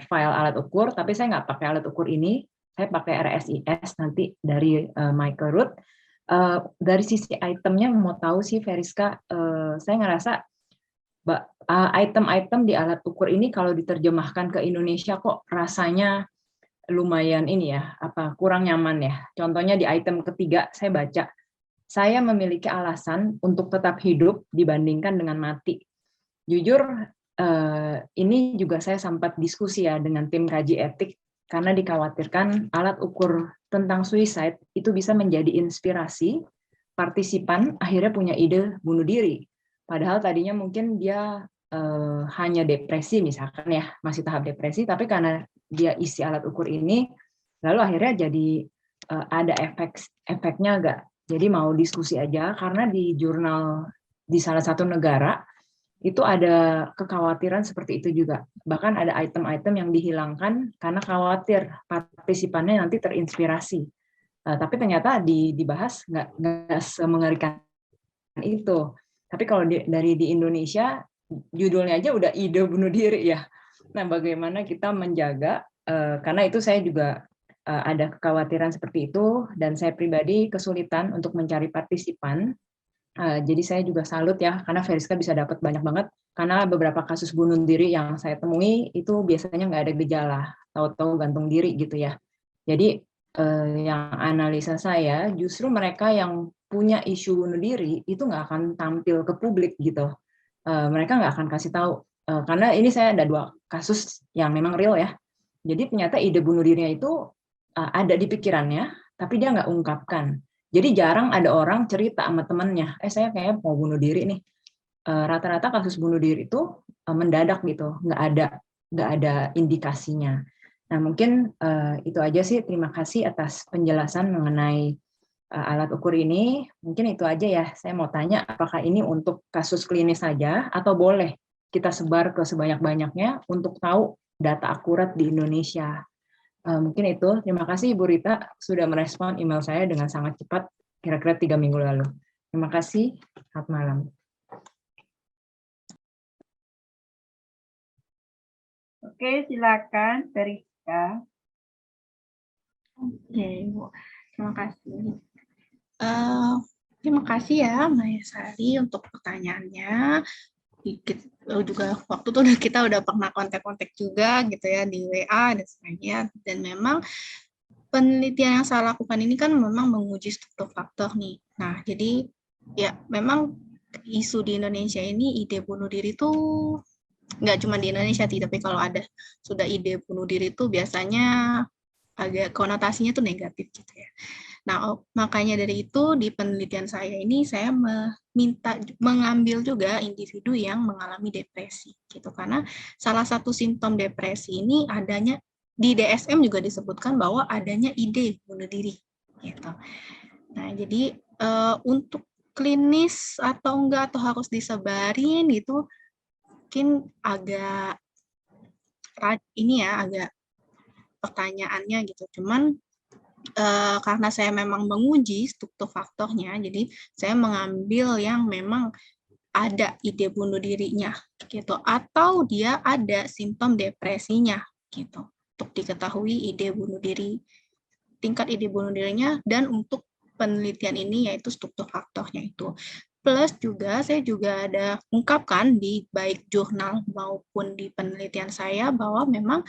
S4: file alat ukur, tapi saya nggak pakai alat ukur ini, saya pakai RSIS nanti dari Michael Root. Dari sisi itemnya mau tahu sih Veriska, saya ngerasa item-item di alat ukur ini kalau diterjemahkan ke Indonesia kok rasanya lumayan ini ya, kurang nyaman ya. Contohnya di item ketiga saya baca, saya memiliki alasan untuk tetap hidup dibandingkan dengan mati. Jujur ini juga saya sempat diskusi ya dengan tim kaji etik, karena dikhawatirkan alat ukur tentang suicide itu bisa menjadi inspirasi partisipan akhirnya punya ide bunuh diri. Padahal tadinya mungkin dia hanya depresi misalkan ya, masih tahap depresi, tapi karena dia isi alat ukur ini, lalu akhirnya jadi ada efeknya agak. Jadi mau diskusi aja, karena di jurnal di salah satu negara itu ada kekhawatiran seperti itu juga. Bahkan ada item-item yang dihilangkan karena khawatir partisipannya nanti terinspirasi. Tapi ternyata dibahas nggak semengerikan itu. Tapi kalau dari di Indonesia, judulnya aja udah ide bunuh diri ya. Nah, bagaimana kita menjaga, karena itu saya juga ada kekhawatiran seperti itu, dan saya pribadi kesulitan untuk mencari partisipan. Jadi saya juga salut ya, karena Veriska bisa dapat banyak banget, karena beberapa kasus bunuh diri yang saya temui itu biasanya nggak ada gejala, tahu-tahu gantung diri gitu ya. Jadi yang analisa saya, justru mereka yang punya isu bunuh diri itu nggak akan tampil ke publik gitu. Mereka nggak akan kasih tahu, karena ini saya ada 2 kasus yang memang real ya. Jadi ternyata ide bunuh dirinya itu ada di pikirannya, tapi dia nggak ungkapkan. Jadi jarang ada orang cerita sama temannya, saya kayak mau bunuh diri nih. Rata-rata kasus bunuh diri itu mendadak gitu, nggak ada indikasinya. Nah, mungkin itu aja sih. Terima kasih atas penjelasan mengenai alat ukur ini. Mungkin itu aja ya. Saya mau tanya, apakah ini untuk kasus klinis saja atau boleh kita sebar ke sebanyak-banyaknya untuk tahu data akurat di Indonesia? Mungkin itu. Terima kasih Ibu Rita sudah merespon email saya dengan sangat cepat, kira-kira 3 minggu lalu. Terima kasih. Selamat malam.
S2: Oke, silakan Veriska.
S1: Oke, Bu. Terima kasih. Terima kasih ya, Maya Sari, untuk pertanyaannya. Juga waktu itu kita udah pernah kontak-kontak juga gitu ya di WA dan sebagainya. Dan memang penelitian yang saya lakukan ini kan memang menguji struktur faktor nih. Nah, jadi ya memang isu di Indonesia ini ide bunuh diri itu nggak cuma di Indonesia, tapi kalau ada sudah ide bunuh diri itu biasanya agak konotasinya tuh negatif gitu ya. Nah, makanya dari itu di penelitian saya ini saya mengambil juga individu yang mengalami depresi gitu, karena salah satu simptom depresi ini adanya di DSM juga disebutkan bahwa adanya ide bunuh diri gitu. Nah, jadi untuk klinis atau enggak atau harus disebarin itu mungkin agak ini ya, agak pertanyaannya gitu. Cuman karena saya memang menguji struktur faktornya, jadi saya mengambil yang memang ada ide bunuh dirinya gitu, atau dia ada simptom depresinya gitu, untuk diketahui ide bunuh diri, tingkat ide bunuh dirinya, dan untuk penelitian ini yaitu struktur faktornya itu. Plus juga saya juga ada ungkapkan di baik jurnal maupun di penelitian saya bahwa memang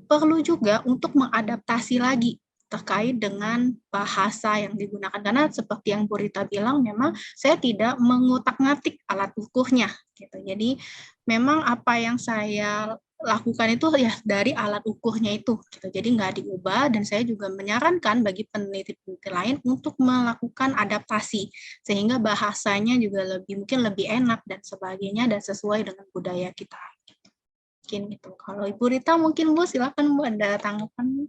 S1: perlu juga untuk mengadaptasi lagi terkait dengan bahasa yang digunakan. Karena seperti yang Bu Rita bilang, memang saya tidak mengutak-ngatik alat ukurnya. Gitu. Jadi memang apa yang saya lakukan itu ya dari alat ukurnya itu. Gitu. Jadi nggak diubah, dan saya juga menyarankan bagi peneliti-peneliti lain untuk melakukan adaptasi, sehingga bahasanya juga mungkin lebih enak dan sebagainya, dan sesuai dengan budaya kita. Mungkin gitu. Kalau Ibu Rita mungkin Bu, silakan Bu, ada tanggapan.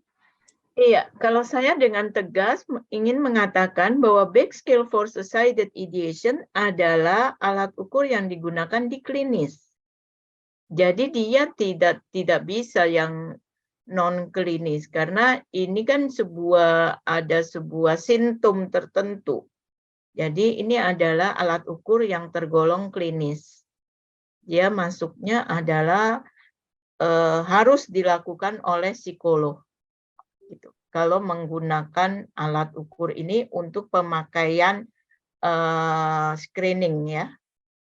S3: Iya, kalau saya dengan tegas ingin mengatakan bahwa Beck Scale for Suicide Ideation adalah alat ukur yang digunakan di klinis. Jadi dia tidak bisa yang non klinis, karena ini kan ada sebuah simptom tertentu. Jadi ini adalah alat ukur yang tergolong klinis. Dia masuknya adalah harus dilakukan oleh psikolog. Gitu. Kalau menggunakan alat ukur ini untuk pemakaian screening ya,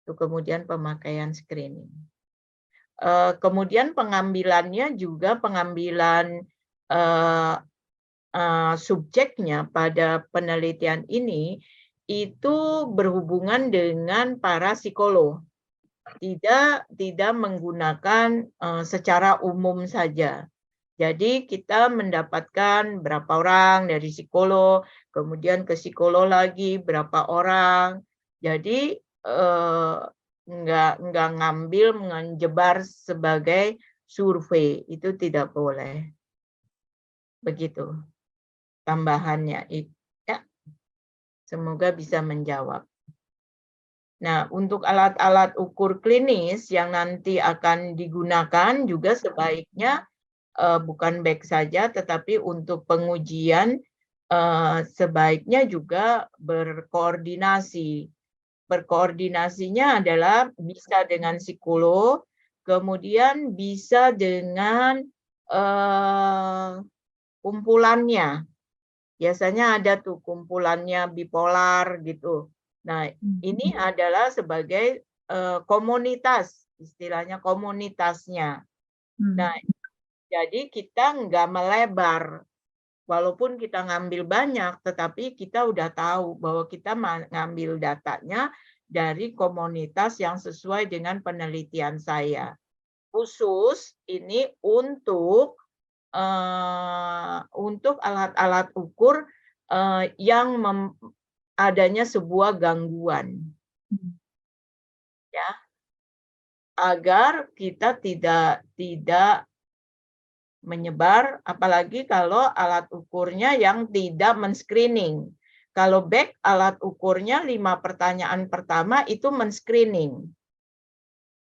S3: itu kemudian pemakaian screening. Kemudian pengambilannya juga pengambilan subjeknya pada penelitian ini itu berhubungan dengan para psikolog. tidak menggunakan secara umum saja. Jadi kita mendapatkan berapa orang dari psikolog, kemudian ke psikolog lagi berapa orang. Jadi nggak ngambil menjebar sebagai survei, itu tidak boleh. Begitu tambahannya. Ya, semoga bisa menjawab. Nah, untuk alat-alat ukur klinis yang nanti akan digunakan juga sebaiknya bukan back saja, tetapi untuk pengujian sebaiknya juga berkoordinasi. Berkoordinasinya adalah bisa dengan psikolog, kemudian bisa dengan kumpulannya. Biasanya ada tuh kumpulannya bipolar gitu. Nah, ini adalah sebagai komunitas, istilahnya komunitasnya. Nah, jadi kita nggak melebar. Walaupun kita ngambil banyak, tetapi kita udah tahu bahwa kita ngambil datanya dari komunitas yang sesuai dengan penelitian saya. Khusus ini untuk alat-alat ukur yang adanya sebuah gangguan, ya, agar kita tidak menyebar, apalagi kalau alat ukurnya yang tidak men-screening. Kalau back alat ukurnya 5 pertanyaan pertama itu men-screening.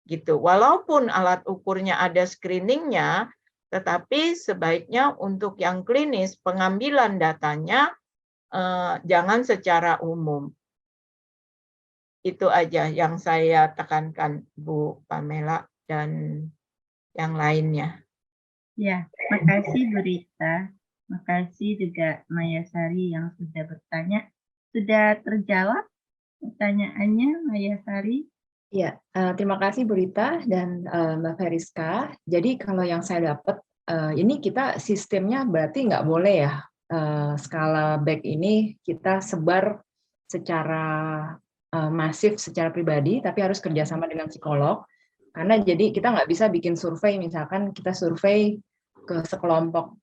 S3: Gitu. Walaupun alat ukurnya ada screeningnya, tetapi sebaiknya untuk yang klinis pengambilan datanya jangan secara umum. Itu aja yang saya tekankan, Bu Pamela dan yang lainnya.
S2: Ya, makasih Bu Rita. Makasih juga Maya Sari yang sudah bertanya. Sudah terjawab pertanyaannya Maya Sari?
S4: Ya, terima kasih Bu Rita dan Mbak Feriska. Jadi kalau yang saya dapat, ini kita sistemnya berarti nggak boleh ya, skala back ini kita sebar secara masif, secara pribadi, tapi harus kerjasama dengan psikolog. Karena jadi kita nggak bisa bikin survei, misalkan kita survei ke sekelompok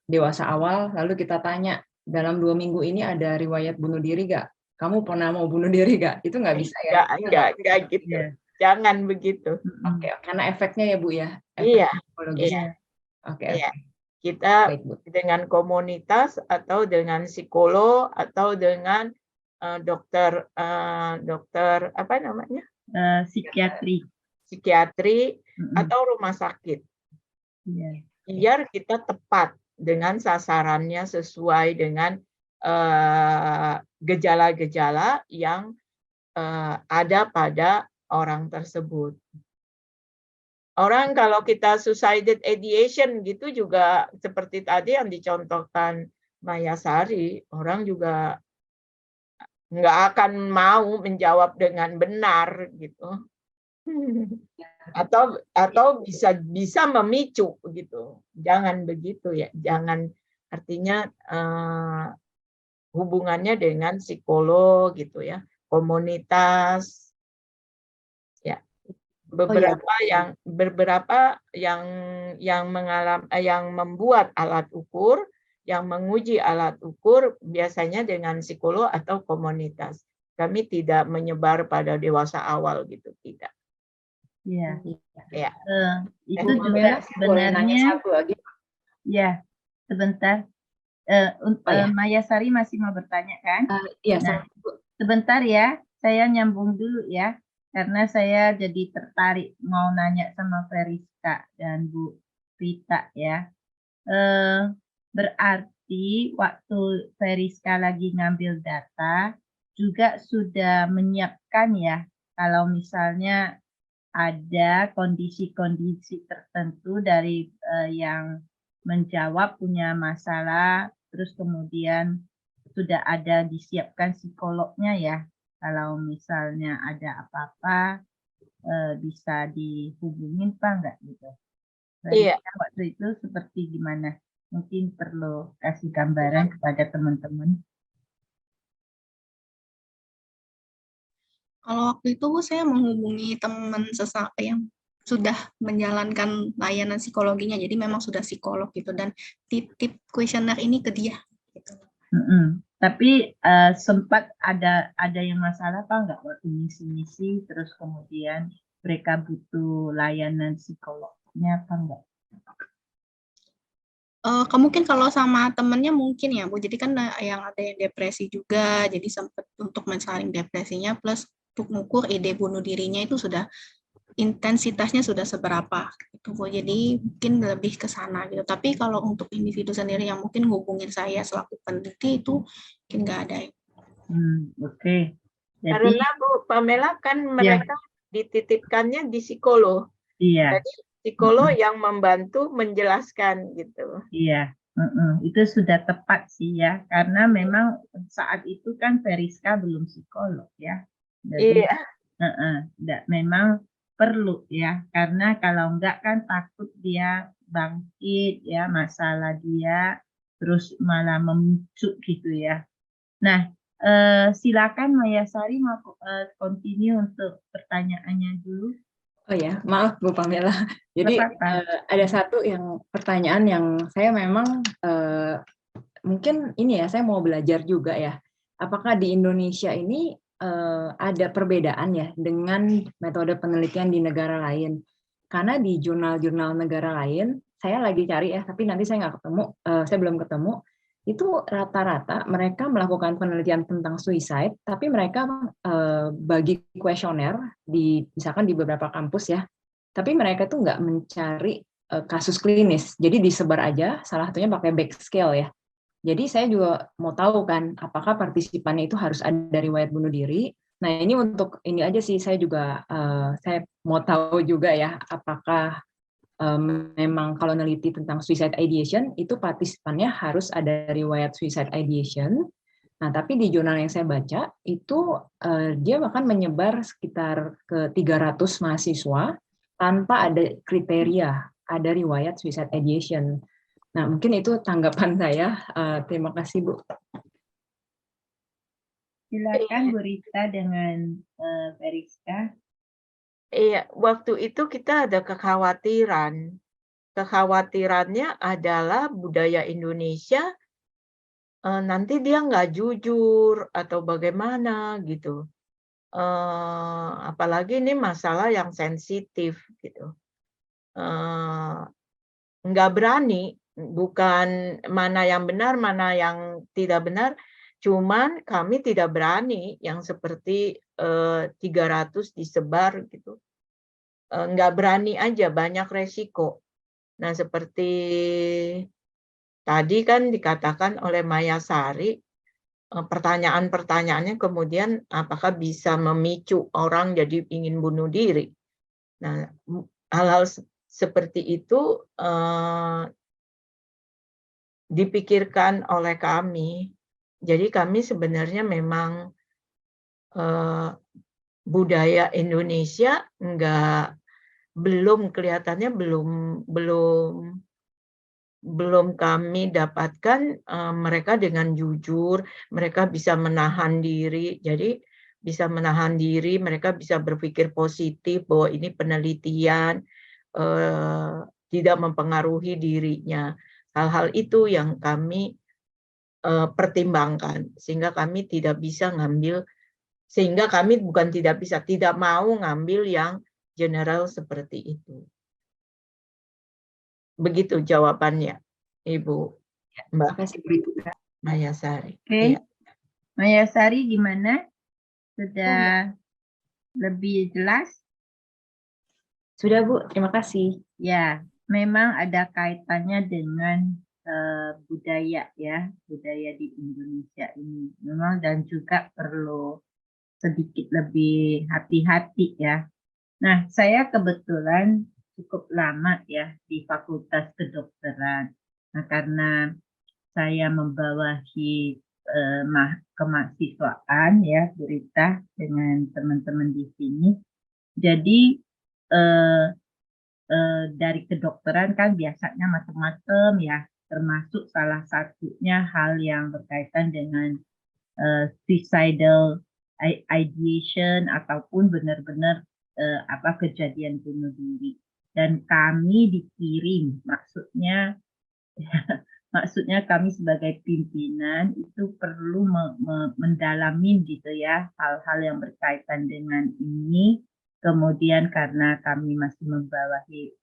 S4: dewasa awal, lalu kita tanya, dalam 2 minggu ini ada riwayat bunuh diri nggak? Kamu pernah mau bunuh diri nggak? Itu nggak bisa ya?
S3: Enggak gitu.
S2: Ya.
S3: Jangan begitu.
S4: Oke, karena efeknya ya Bu ya?
S3: Iya.
S4: Iya. Oke.
S3: Iya. Kita
S4: Baik, Bu.
S3: dengan komunitas atau dengan psikolog atau dengan dokter apa namanya?
S2: Psikiatri.
S3: Psikiatri atau rumah sakit.
S2: Ya.
S3: Biar kita tepat dengan sasarannya sesuai dengan gejala-gejala yang ada pada orang tersebut. Orang kalau kita suicidal ideation gitu juga seperti tadi yang dicontohkan Maya Sari, orang juga nggak akan mau menjawab dengan benar gitu. Atau bisa memicu gitu. Jangan begitu ya. Jangan, artinya hubungannya dengan psikolog gitu ya, komunitas. Ya. Beberapa yang membuat alat ukur, yang menguji alat ukur biasanya dengan psikolog atau komunitas. Kami tidak menyebar pada dewasa awal gitu, tidak.
S2: Ya.
S3: Ya.
S2: Itu juga sebenarnya. Ya, sebentar. Maya Sari masih mau bertanya kan?
S4: Iya.
S2: Nah, sebentar ya, saya nyambung dulu ya. Karena saya jadi tertarik mau nanya sama Feriska dan Bu Rita ya. Berarti waktu Feriska lagi ngambil data juga sudah menyiapkan ya kalau misalnya ada kondisi-kondisi tertentu dari yang menjawab punya masalah, terus kemudian sudah ada disiapkan psikolognya ya. Kalau misalnya ada apa-apa bisa dihubungin Pak nggak gitu?
S3: Iya.
S2: Waktu itu seperti gimana? Mungkin perlu kasih gambaran kepada teman-teman.
S1: Kalau waktu itu saya menghubungi teman sesama yang sudah menjalankan layanan psikologinya, jadi memang sudah psikolog gitu, dan titip kuesioner ini ke dia. Gitu.
S2: Tapi sempat ada yang masalah apa nggak waktu misi-misi, terus kemudian mereka butuh layanan psikolognya apa enggak?
S1: Mungkin kalau sama temennya mungkin ya Bu, jadi kan yang ada yang depresi juga, jadi sempat untuk mensaring depresinya, plus untuk mengukur ide bunuh dirinya itu sudah intensitasnya sudah seberapa gitu Bu. Jadi mungkin lebih ke sana gitu. Tapi kalau untuk individu sendiri yang mungkin hubungin saya selaku peneliti itu mungkin nggak ada.
S2: Oke. Jadi,
S3: Karena Bu Pamela kan mereka dititipkannya di psikolog.
S2: iya.
S3: Jadi psikolog yang membantu menjelaskan gitu.
S2: Iya, itu sudah tepat sih ya, karena memang saat itu kan Veriska belum psikolog ya, jadi memang perlu ya, karena kalau enggak kan takut dia bangkit ya, masalah dia terus malah memicu gitu ya. Nah, silakan Maya Sari mau continue untuk pertanyaannya dulu.
S4: Oh ya, maaf Bu Pamela. Jadi ada satu yang pertanyaan yang saya memang mungkin ini ya, saya mau belajar juga ya. Apakah di Indonesia ini ada perbedaan ya dengan metode penelitian di negara lain? Karena di jurnal-jurnal negara lain, saya lagi cari ya, tapi nanti saya nggak ketemu, saya belum ketemu. Itu rata-rata mereka melakukan penelitian tentang suicide, tapi mereka bagi kuesioner misalkan di beberapa kampus ya, tapi mereka tuh nggak mencari kasus klinis, jadi disebar aja, salah satunya pakai backscale ya. Jadi saya juga mau tahu kan, apakah partisipannya itu harus ada riwayat bunuh diri. Nah ini untuk ini aja sih, saya juga saya mau tahu juga ya, apakah memang kalau neliti tentang suicide ideation itu partisipannya harus ada riwayat suicide ideation. Nah, tapi di jurnal yang saya baca itu dia bahkan menyebar sekitar ke 300 mahasiswa tanpa ada kriteria ada riwayat suicide ideation. Nah, mungkin itu tanggapan saya. Terima kasih, Bu.
S2: Silakan Bu Rita dengan Veriska.
S3: Iya, waktu itu kita ada kekhawatiran. Kekhawatirannya adalah budaya Indonesia nanti dia nggak jujur atau bagaimana gitu. Apalagi ini masalah yang sensitif gitu. Nggak berani, bukan mana yang benar, mana yang tidak benar, cuman kami tidak berani yang seperti 300 disebar gitu. Nggak berani aja, banyak resiko. Nah, seperti tadi kan dikatakan oleh Maya Sari, pertanyaan-pertanyaannya kemudian apakah bisa memicu orang jadi ingin bunuh diri. Nah, hal-hal seperti itu dipikirkan oleh kami. Jadi kami sebenarnya memang budaya Indonesia kelihatannya belum kami dapatkan mereka dengan jujur, mereka bisa menahan diri. Jadi bisa menahan diri, mereka bisa berpikir positif bahwa ini penelitian tidak mempengaruhi dirinya. Hal-hal itu yang kami pertimbangkan, sehingga kami tidak bisa ngambil, sehingga kami bukan tidak mau ngambil yang general seperti itu. Begitu jawabannya, Ibu Mbak Maya Sari.
S2: Oke.
S3: Ya.
S2: Maya Sari gimana? Sudah lebih jelas?
S4: Sudah, Bu. Terima kasih.
S2: Ya, memang ada kaitannya dengan budaya ya, budaya di Indonesia ini. Memang dan juga perlu sedikit lebih hati-hati ya. Nah, saya kebetulan cukup lama ya di Fakultas Kedokteran. Nah, karena saya membawahi kemahasiswaan ya, Bu Rita, dengan teman-teman di sini. Jadi dari kedokteran kan biasanya macam-macam ya, termasuk salah satunya hal yang berkaitan dengan suicidal ideation ataupun benar-benar kejadian bunuh diri. Dan kami dikirim, maksudnya kami sebagai pimpinan itu perlu mendalami gitu ya hal-hal yang berkaitan dengan ini. Kemudian karena kami masih membawahi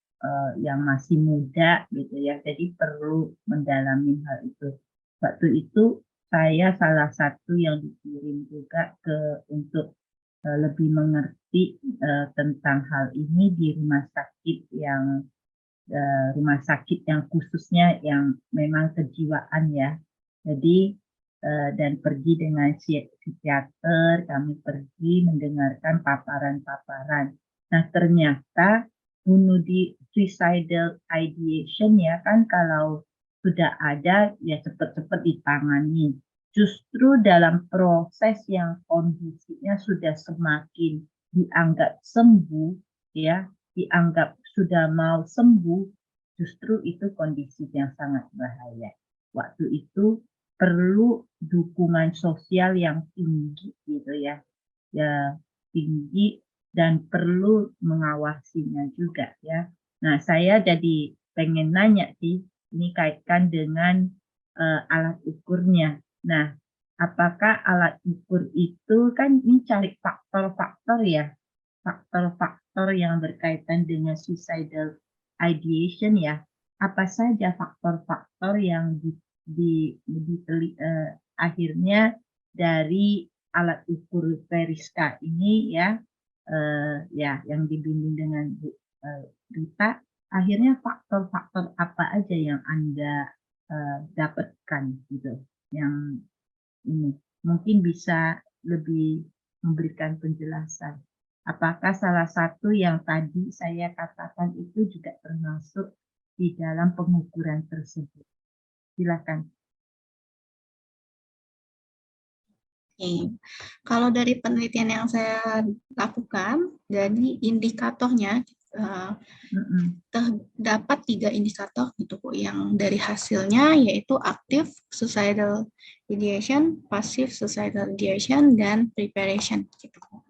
S2: yang masih muda gitu ya, jadi perlu mendalami hal itu. Waktu itu saya salah satu yang dikirim juga untuk lebih mengerti tentang hal ini di rumah sakit yang khususnya yang memang kejiwaan ya. Jadi dan pergi dengan psikiater, kami pergi mendengarkan paparan-paparan. Nah ternyata suicidal ideation ya kan kalau sudah ada ya cepat-cepat ditangani. Justru dalam proses yang kondisinya sudah semakin dianggap sembuh ya, dianggap sudah mau sembuh, justru itu kondisi yang sangat bahaya. Waktu itu perlu dukungan sosial yang tinggi gitu ya, tinggi dan perlu mengawasinya juga ya. Nah saya jadi pengen nanya sih, ini kaitkan dengan alat ukurnya. Nah apakah alat ukur itu kan ini cari faktor-faktor ya, faktor-faktor yang berkaitan dengan suicidal ideation ya. Apa saja faktor-faktor yang akhirnya dari alat ukur Veriska ini ya, yang dibimbing dengan Bu Rita, akhirnya faktor-faktor apa aja yang Anda dapatkan gitu, yang ini mungkin bisa lebih memberikan penjelasan. Apakah salah satu yang tadi saya katakan itu juga termasuk di dalam pengukuran tersebut? Silakan.
S1: Oke. Kalau dari penelitian yang saya lakukan, jadi indikatornya terdapat 3 indikator gitu Bu, yang dari hasilnya yaitu active suicidal ideation, passive suicidal ideation, dan preparation gitu Bu.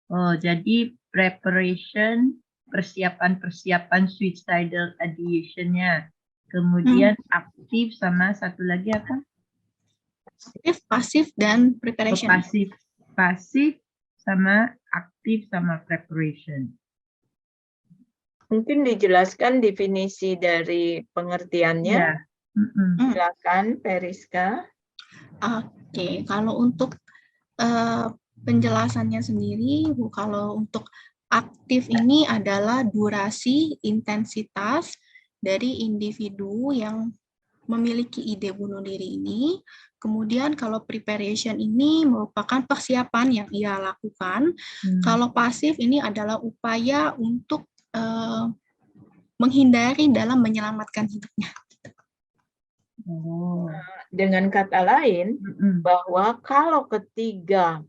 S2: Oh, jadi preparation, persiapan suicidal ideation-nya. Kemudian aktif sama satu lagi apa?
S1: Aktif, pasif, dan preparation.
S2: Pasif sama aktif sama preparation.
S3: Mungkin dijelaskan definisi dari pengertiannya.
S2: Ya.
S3: Silakan, Veriska.
S1: Oke, kalau untuk penjelasannya sendiri, Bu, kalau untuk aktif ini adalah durasi, intensitas dari individu yang memiliki ide bunuh diri ini. Kemudian kalau preparation ini merupakan persiapan yang ia lakukan. Kalau pasif ini adalah upaya untuk menghindari dalam menyelamatkan hidupnya.
S3: Dengan kata lain, bahwa kalau ketiga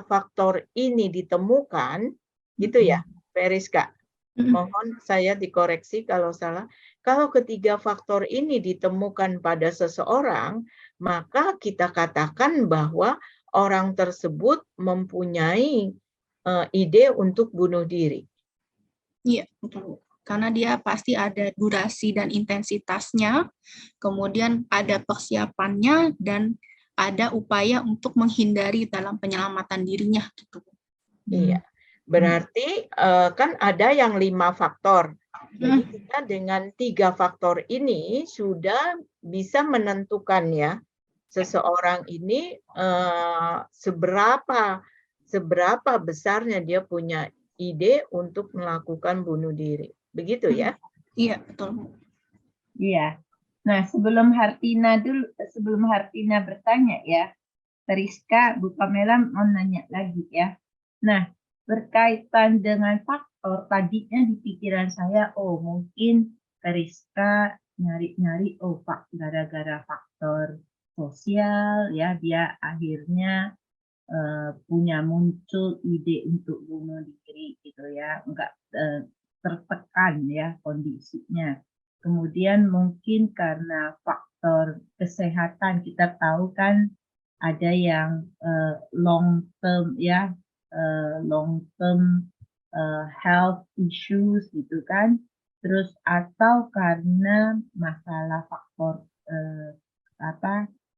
S3: faktor ini ditemukan, gitu ya, Veriska. Mohon saya dikoreksi kalau salah. Kalau ketiga faktor ini ditemukan pada seseorang, maka kita katakan bahwa orang tersebut mempunyai ide untuk bunuh diri.
S1: Iya, betul. Karena dia pasti ada durasi dan intensitasnya, kemudian ada persiapannya, dan ada upaya untuk menghindari dalam penyelamatan dirinya. Gitu.
S3: Iya, berarti kan ada yang 5 faktor. Jadi kita dengan 3 faktor ini sudah bisa menentukan ya, seseorang ini seberapa besarnya dia punya ide untuk melakukan bunuh diri. Begitu ya?
S1: Iya, betul.
S2: Iya. Nah, sebelum Hartina bertanya ya, Veriska, Bu Pamela mau nanya lagi ya. Nah, berkaitan dengan faktor, tadinya di pikiran saya, oh mungkin Veriska nyari-nyari, oh Pak, gara-gara faktor sosial ya, dia akhirnya punya muncul ide untuk bunuh diri gitu ya, enggak tertekan ya kondisinya. Kemudian mungkin karena faktor kesehatan, kita tahu kan ada yang long term ya, long term health issues gitu kan, terus atau karena masalah faktor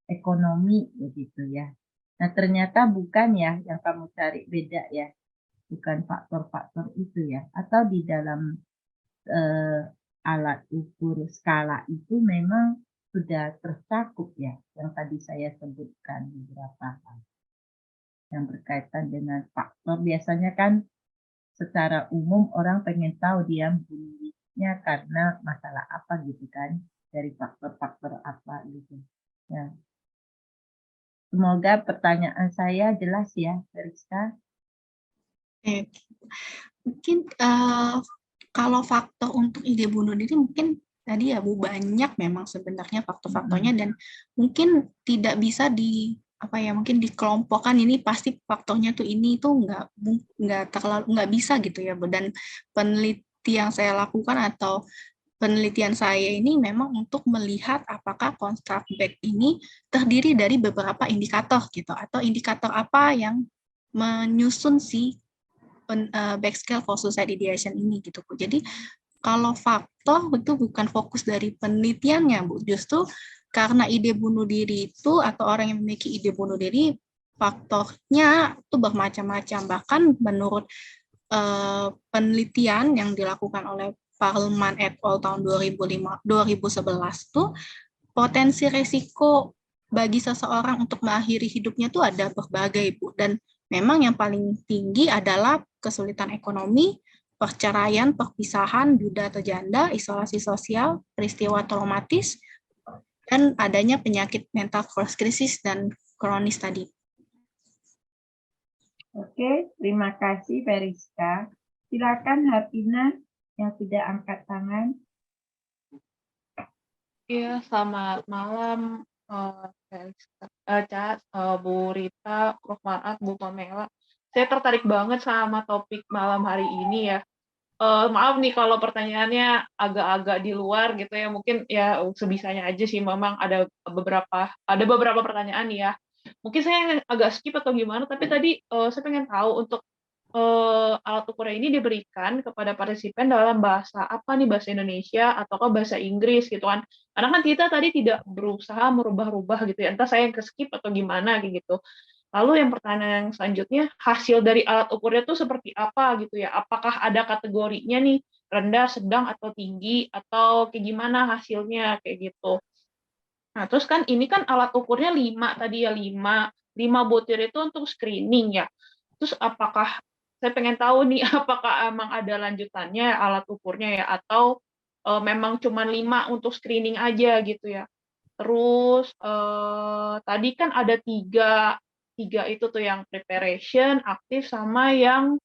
S2: ekonomi begitu ya. Nah ternyata bukan ya yang kamu cari, beda ya, bukan faktor-faktor itu ya, atau di dalam alat ukur skala itu memang sudah tercakup ya, yang tadi saya sebutkan beberapa hal yang berkaitan dengan faktor. Biasanya kan secara umum orang pengen tahu dia bunuhnya karena masalah apa gitu kan, dari faktor-faktor apa gitu. Ya. Semoga pertanyaan saya jelas ya, Rizka.
S1: Mungkin kalau faktor untuk ide bunuh diri mungkin tadi ya Bu, banyak memang sebenarnya faktor-faktornya, dan mungkin tidak bisa mungkin dikelompokkan ini pasti faktornya tuh ini tuh nggak bisa gitu ya Bu. Dan peneliti yang saya lakukan atau penelitian saya ini memang untuk melihat apakah construct back ini terdiri dari beberapa indikator gitu, atau indikator apa yang menyusun si back scale for suicide ideation ini gitu Bu. Jadi kalau faktor itu bukan fokus dari penelitiannya Bu, justru karena ide bunuh diri itu atau orang yang memiliki ide bunuh diri faktornya itu bermacam-macam. Bahkan menurut penelitian yang dilakukan oleh Parleman et al. Tahun 2011 tuh potensi resiko bagi seseorang untuk mengakhiri hidupnya tuh ada berbagai Bu, dan memang yang paling tinggi adalah kesulitan ekonomi, perceraian, perpisahan, duda atau janda, isolasi sosial, peristiwa traumatis, dan adanya penyakit mental krisis dan kronis tadi.
S2: Oke, terima kasih Veriska. Silakan Hartina yang sudah angkat tangan.
S5: Iya, selamat malam, Bu Rita, Prof. Maat, Bu Pamela. Saya tertarik banget sama topik malam hari ini ya. Maaf nih kalau pertanyaannya agak-agak di luar gitu ya, mungkin ya sebisanya aja sih, memang ada beberapa pertanyaan nih ya. Mungkin saya agak skip atau gimana, tapi tadi saya pengen tahu untuk alat ukurnya ini diberikan kepada partisipan dalam bahasa apa nih, bahasa Indonesia ataukah bahasa Inggris gitu kan. Karena kan kita tadi tidak berusaha merubah-rubah gitu ya, entah saya yang ke-skip atau gimana kayak gitu. Lalu yang pertanyaan yang selanjutnya, hasil dari alat ukurnya itu seperti apa gitu ya? Apakah ada kategorinya nih, rendah, sedang, atau tinggi, atau kayak gimana hasilnya kayak gitu. Nah, terus kan ini kan alat ukurnya 5 tadi ya, 5 butir itu untuk screening ya. Terus apakah, saya pengen tahu nih, apakah emang ada lanjutannya alat ukurnya ya, atau memang cuma 5 untuk screening aja gitu ya. Terus tadi kan ada tiga itu tuh, yang preparation, aktif, sama yang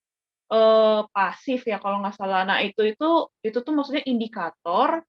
S5: pasif ya kalau nggak salah. Nah itu tuh maksudnya indikator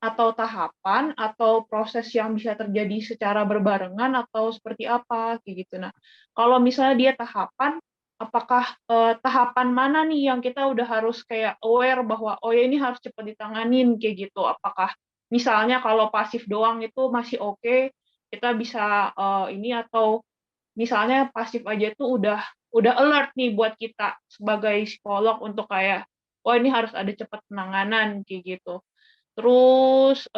S5: atau tahapan atau proses yang bisa terjadi secara berbarengan atau seperti apa kayak gitu. Nah kalau misalnya dia tahapan, apakah tahapan mana nih yang kita udah harus kayak aware bahwa oh ya ini harus cepat ditanganin kayak gitu. Apakah misalnya kalau pasif doang itu masih oke, kita bisa ini, atau misalnya pasif aja tuh udah alert nih buat kita sebagai psikolog untuk kayak oh ini harus ada cepat penanganan kayak gitu. Terus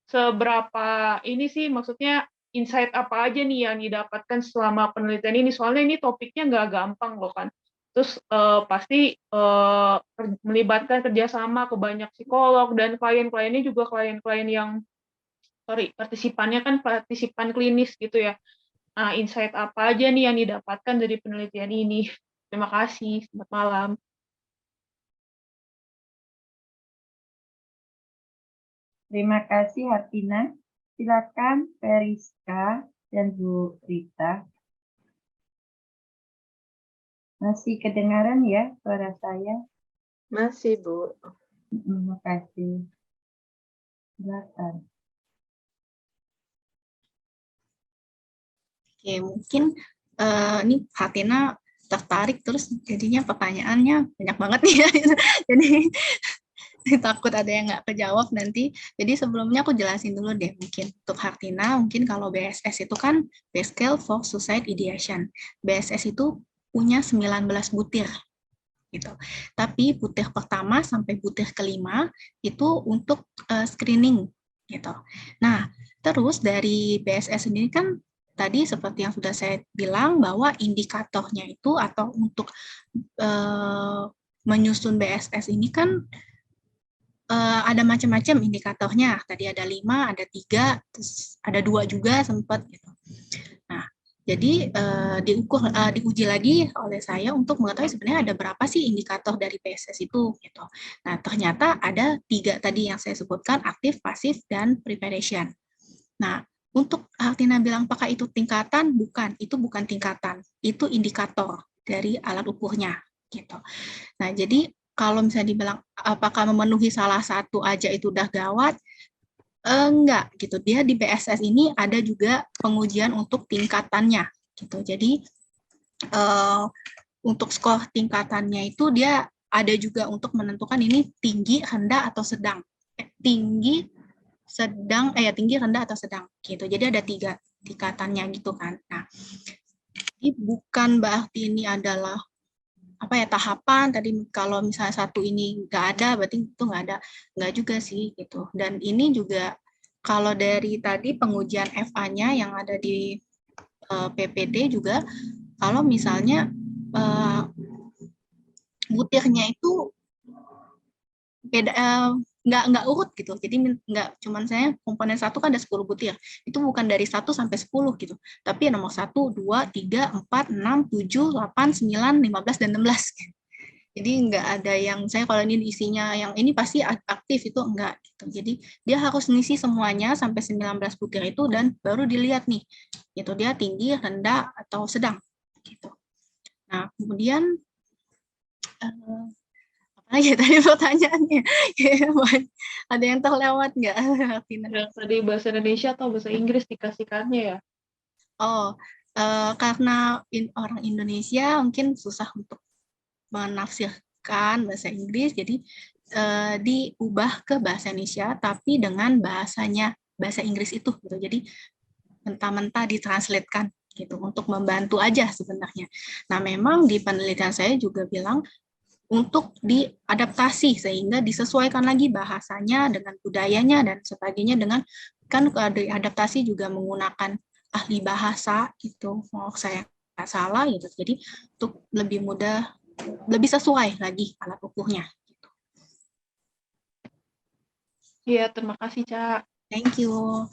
S5: seberapa ini sih, maksudnya insight apa aja nih yang didapatkan selama penelitian ini, soalnya ini topiknya nggak gampang loh kan. Terus pasti melibatkan kerjasama ke banyak psikolog, dan klien-kliennya juga klien-klien yang partisipannya kan partisipan klinis gitu ya. Nah, insight apa aja nih yang didapatkan dari penelitian ini? Terima kasih, selamat malam.
S2: Terima kasih Hartina. Silakan Veriska dan Bu Rita. Masih kedengaran ya suara saya?
S3: Masih, Bu.
S2: Terima kasih. Silakan.
S1: Oke, mungkin ini Hartina tertarik terus jadinya pertanyaannya banyak banget nih ya. Jadi takut ada yang nggak kejawab nanti. Jadi sebelumnya aku jelasin dulu deh mungkin untuk Hartina, mungkin kalau BSS itu kan Base Scale for Suicide Ideation. BSS itu punya 19 butir gitu. Tapi butir pertama sampai butir kelima itu untuk screening gitu. Nah, terus dari BSS sendiri kan tadi seperti yang sudah saya bilang bahwa indikatornya itu atau untuk menyusun BSS ini kan ada macam-macam indikatornya. Tadi ada 5, ada 3, terus ada 2 juga sempat gitu. Nah, jadi diuji lagi oleh saya untuk mengetahui sebenarnya ada berapa sih indikator dari BSS itu gitu. Nah, ternyata ada 3 tadi yang saya sebutkan, aktif, pasif, dan preparation. Nah, untuk Hartina bilang apakah itu tingkatan? Bukan, itu bukan tingkatan. Itu indikator dari alat ukurnya gitu. Nah, jadi kalau misalnya dibilang apakah memenuhi salah satu aja itu udah gawat, enggak gitu. Dia di BSS ini ada juga pengujian untuk tingkatannya gitu. Jadi untuk skor tingkatannya itu dia ada juga untuk menentukan ini tinggi, rendah atau sedang. Tinggi, sedang, tinggi, rendah atau sedang gitu. Jadi ada 3 tingkatannya gitu kan. Nah, ini bukan berarti ini adalah tahapan tadi kalau misalnya satu ini nggak ada berarti itu nggak juga sih gitu. Dan ini juga kalau dari tadi pengujian FA-nya yang ada di PPD juga kalau misalnya butirnya itu beda nggak urut gitu. Jadi nggak cuman saya komponen 1 kan ada 10 butir. Itu bukan dari 1 sampai 10 gitu. Tapi nomor 1, 2, 3, 4, 6, 7, 8, 9, 15 dan 16. Jadi nggak ada yang saya kalau ini isinya yang ini pasti aktif itu enggak gitu. Jadi dia harus ngisi semuanya sampai 19 butir itu dan baru dilihat nih. Gitu dia tinggi, rendah atau sedang gitu. Nah, kemudian apalagi tadi pertanyaannya ada yang terlewat nggak?
S5: Yang tadi bahasa Indonesia atau bahasa Inggris dikasihkannya ya?
S1: Oh, karena orang Indonesia mungkin susah untuk menafsirkan bahasa Inggris, jadi diubah ke bahasa Indonesia, tapi dengan bahasanya bahasa Inggris itu gitu. Jadi mentah-mentah ditranslatekan gitu untuk membantu aja sebenarnya. Nah, memang di penelitian saya juga bilang untuk diadaptasi sehingga disesuaikan lagi bahasanya dengan budayanya dan sebagainya dengan kan diadaptasi juga menggunakan ahli bahasa gitu. Mau saya nggak salah gitu. Jadi untuk lebih mudah, lebih sesuai lagi alat ukurnya.
S5: Iya, terima kasih, Cak.
S1: Thank you.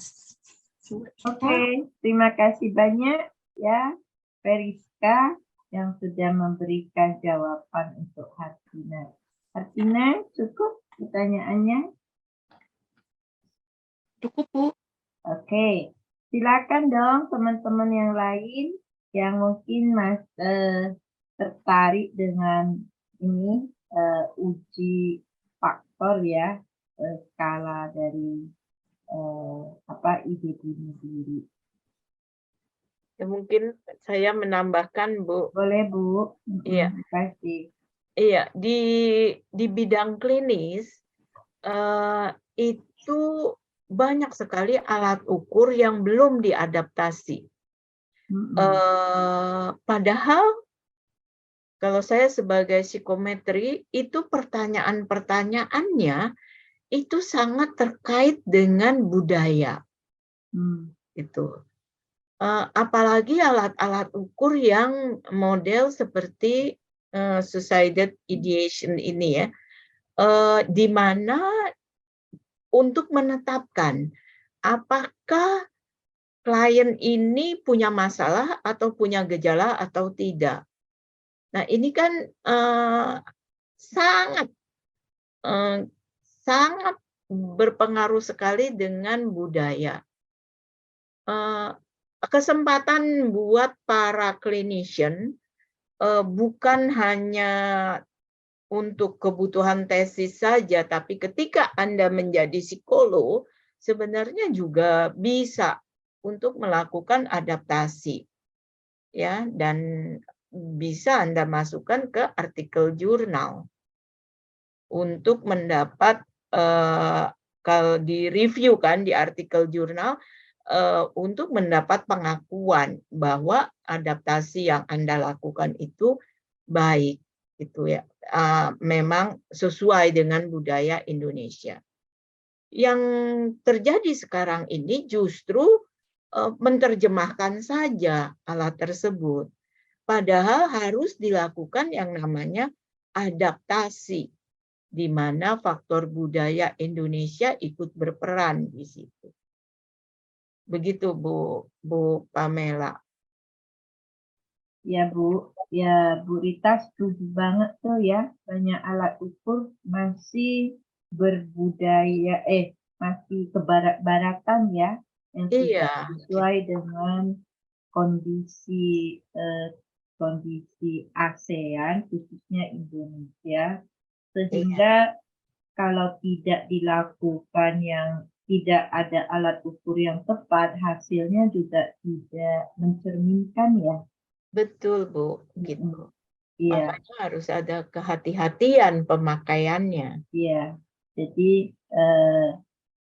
S2: Oke, terima kasih banyak ya, Veriska yang sudah memberikan jawaban untuk Hartina. Hartina, cukup pertanyaannya?
S5: Cukup, Bu.
S2: Oke, silakan dong teman-teman yang lain yang mungkin tertarik dengan ini uji faktor ya, skala dari ide bunuh diri.
S3: Ya, mungkin saya menambahkan, Bu.
S2: Boleh, Bu.
S3: Iya.
S2: Terima kasih.
S3: Iya, di bidang klinis itu banyak sekali alat ukur yang belum diadaptasi. Padahal kalau saya sebagai psikometri itu pertanyaan-pertanyaannya itu sangat terkait dengan budaya. Itu. Apalagi alat-alat ukur yang model seperti suicide ideation ini ya, di mana untuk menetapkan apakah klien ini punya masalah atau punya gejala atau tidak. Nah, ini kan sangat berpengaruh sekali dengan budaya. Kesempatan buat para clinician bukan hanya untuk kebutuhan tesis saja, tapi ketika Anda menjadi psikolog, sebenarnya juga bisa untuk melakukan adaptasi. Ya, dan bisa Anda masukkan ke artikel jurnal. untuk mendapat kalau di review kan di artikel jurnal untuk mendapat pengakuan bahwa adaptasi yang Anda lakukan itu baik gitu ya. Memang sesuai dengan budaya Indonesia. Yang terjadi sekarang ini justru menerjemahkan saja alat tersebut. Padahal harus dilakukan yang namanya adaptasi, di mana faktor budaya Indonesia ikut berperan di situ. Begitu Bu Pamela.
S2: Ya Bu, Rita setuju banget tuh ya, banyak alat ukur masih berbudaya, masih kebarat-baratan ya, yang tidak
S3: Iya,
S2: sesuai dengan kondisi ASEAN, khususnya Indonesia, sehingga kalau tidak dilakukan tidak ada alat ukur yang tepat, hasilnya juga tidak mencerminkan ya.
S3: betul Bu, gitu.
S2: Iya,
S3: Makanya harus ada kehati-hatian pemakaiannya.
S2: iya. Jadi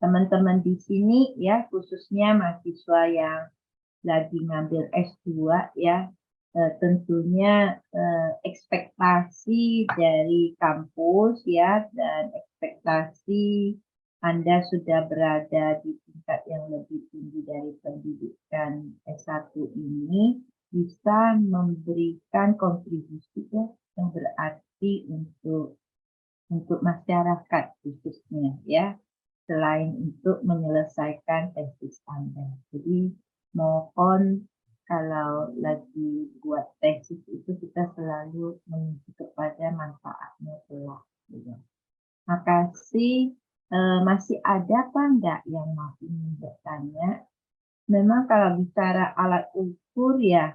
S2: teman-teman di sini ya, khususnya mahasiswa yang lagi ngambil S2 ya, tentunya ekspektasi dari kampus ya, dan ekspektasi Anda sudah berada di tingkat yang lebih tinggi dari pendidikan S1 ini bisa memberikan kontribusi ya, yang berarti untuk masyarakat khususnya ya, selain untuk menyelesaikan tesis Anda. Jadi mohon kalau lagi buat tesis itu kita selalu menuju kepada manfaatnya kelak. Makasih. Masih ada apa enggak yang masih ingin bertanya? Memang kalau bicara alat ukur ya,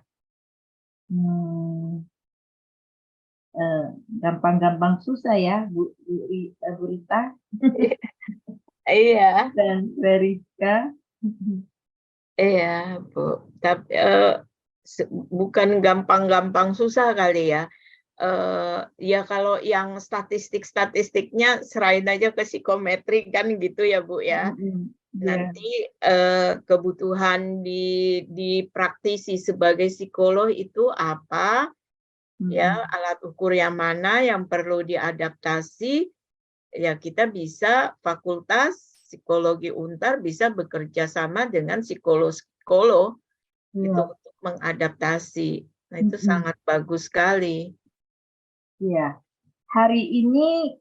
S2: gampang-gampang susah ya, Bu Rita
S3: Iya,
S2: dan Veriska.
S3: iya Bu. Tapi bukan gampang-gampang susah kali ya. Ya kalau yang statistiknya serahin aja ke psikometri kan gitu ya Bu ya. Nanti kebutuhan di praktisi sebagai psikolog itu apa? Ya, alat ukur yang mana yang perlu diadaptasi? Ya kita bisa fakultas psikologi Untar bisa bekerja sama dengan psikolog-psikolog itu untuk mengadaptasi. Nah, itu sangat bagus sekali.
S2: Ya, hari ini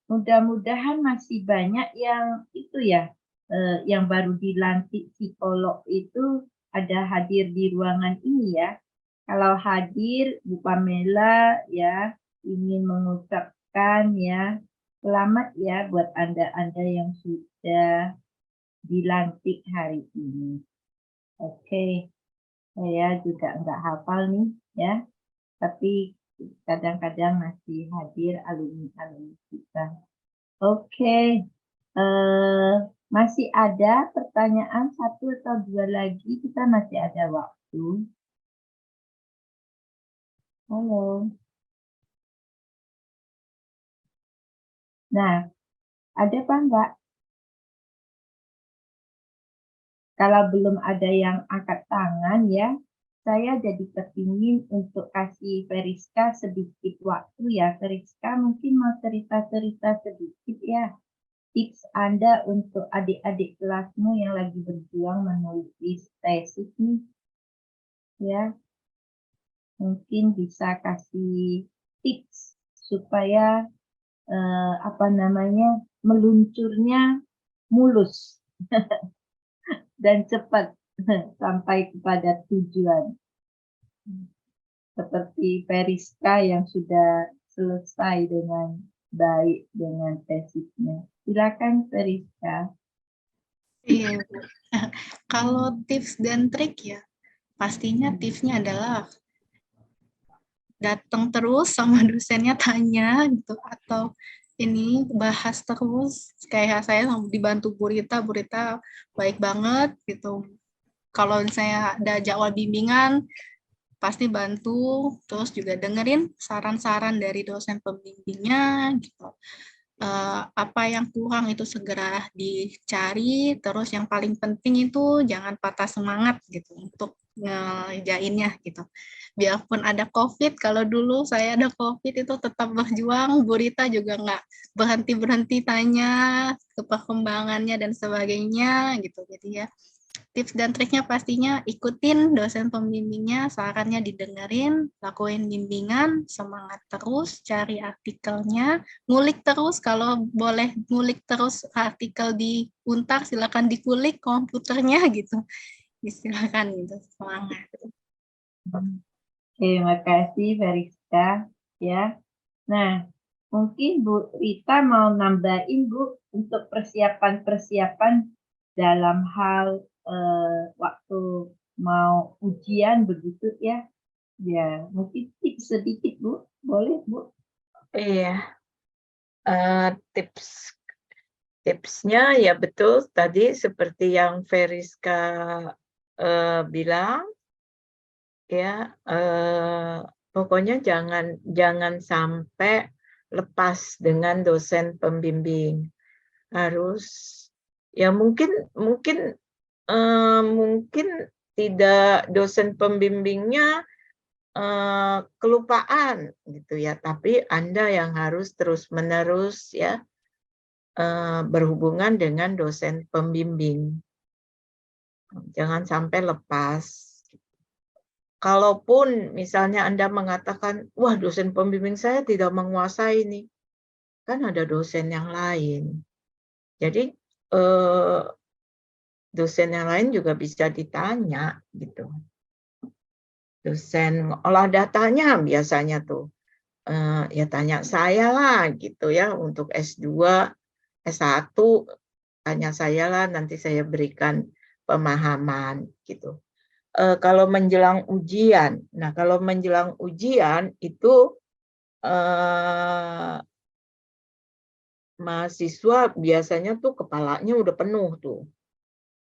S2: mudah-mudahan masih banyak yang itu ya, yang baru dilantik psikolog itu ada hadir di ruangan ini ya. Kalau hadir, Bu Pamela ya ingin mengucapkan ya selamat ya buat Anda-Anda yang sudah dilantik hari ini. Oke, saya juga nggak hafal nih ya, tapi kadang-kadang masih hadir alumni-alumni kita. Oke, masih ada pertanyaan satu atau dua lagi, kita masih ada waktu. Halo. Nah, ada apa enggak? Kalau belum ada yang angkat tangan ya, saya jadi kepingin untuk kasih Veriska sedikit waktu ya. Veriska mungkin mau cerita-cerita sedikit ya. Tips Anda untuk adik-adik kelasmu yang lagi berjuang menulis tesis nih. Ya, mungkin bisa kasih tips supaya meluncurnya mulus dan cepat sampai kepada tujuan. Seperti Veriska yang sudah selesai dengan baik dengan tesisnya. Silakan Veriska.
S1: Iya, Bu. Kalau tips dan trik ya, pastinya tipsnya adalah datang terus sama dosennya tanya gitu, atau ini bahas terus, kayak saya dibantu Bu Rita baik banget gitu. Kalau saya ada jadwal bimbingan, pasti bantu, terus juga dengerin saran-saran dari dosen pembimbingnya gitu. Apa yang kurang itu segera dicari, terus yang paling penting itu jangan patah semangat gitu untuk ngerjainnya gitu. Biarpun ada COVID, kalau dulu saya ada COVID itu tetap berjuang, Bu Rita juga nggak berhenti-berhenti tanya ke perkembangannya dan sebagainya gitu. Jadi ya tips dan triknya pastinya ikutin dosen pembimbingnya, sarannya didengerin, lakuin bimbingan, semangat terus, cari artikelnya, ngulik terus, kalau boleh ngulik terus artikel di Untar, silakan dikulik komputernya gitu. Silakan gitu, semangat.
S2: Terima kasih Veriska ya. Nah, mungkin Bu Rita mau nambahin Bu untuk persiapan-persiapan dalam hal waktu mau ujian begitu ya. Ya, mungkin tips sedikit Bu, boleh Bu?
S3: Iya, tipsnya ya betul tadi seperti yang Veriska bilang, ya pokoknya jangan sampai lepas dengan dosen pembimbing. Harus ya mungkin tidak dosen pembimbingnya kelupaan gitu ya, tapi Anda yang harus terus-menerus ya berhubungan dengan dosen pembimbing. Jangan sampai lepas. Kalaupun misalnya Anda mengatakan, wah dosen pembimbing saya tidak menguasai ini, kan ada dosen yang lain. Jadi dosen yang lain juga bisa ditanya gitu. Dosen olah datanya biasanya tuh ya tanya saya lah gitu ya, untuk S2, S1 tanya saya lah, nanti saya berikan pemahaman gitu. Kalau menjelang ujian, nah kalau menjelang ujian itu mahasiswa biasanya tuh kepalanya udah penuh tuh.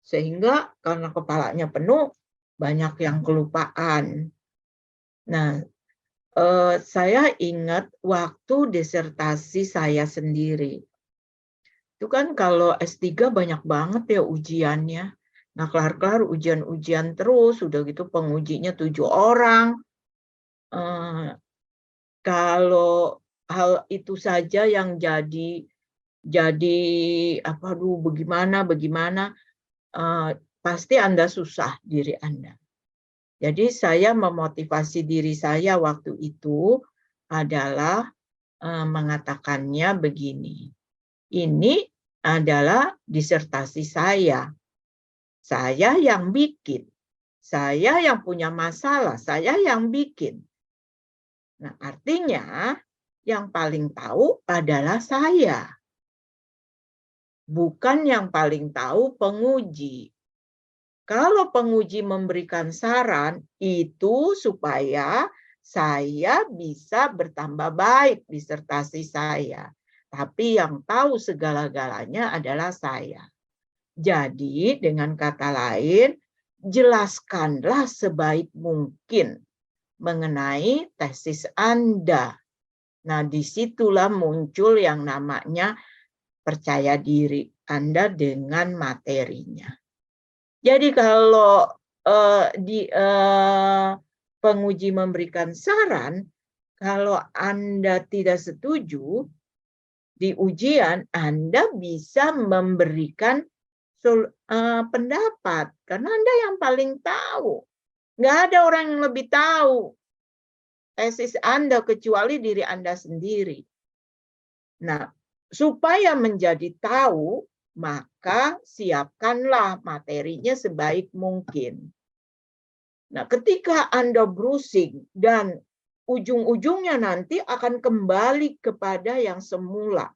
S3: Sehingga karena kepalanya penuh, banyak yang kelupaan. Nah, saya ingat waktu disertasi saya sendiri. Itu kan kalau S3 banyak banget ya ujiannya. Nah, kelar-kelar ujian-ujian terus, udah gitu pengujinya 7 orang. Kalau hal itu saja yang jadi apa, aduh bagaimana, pasti Anda susah diri Anda. Jadi saya memotivasi diri saya waktu itu adalah mengatakannya begini, ini adalah disertasi saya yang bikin, saya yang punya masalah, saya yang bikin. Nah, artinya yang paling tahu adalah saya, bukan yang paling tahu penguji. Kalau penguji memberikan saran, itu supaya saya bisa bertambah baik disertasi saya. Tapi yang tahu segala-galanya adalah saya. Jadi dengan kata lain, jelaskanlah sebaik mungkin mengenai tesis Anda. Nah, disitulah muncul yang namanya percaya diri Anda dengan materinya. Jadi kalau penguji memberikan saran, kalau Anda tidak setuju di ujian, Anda bisa memberikan pendapat karena Anda yang paling tahu. Nggak ada orang yang lebih tahu tesis Anda kecuali diri Anda sendiri. Nah, supaya menjadi tahu, maka siapkanlah materinya sebaik mungkin. Nah, ketika Anda browsing dan ujung-ujungnya nanti akan kembali kepada yang semula.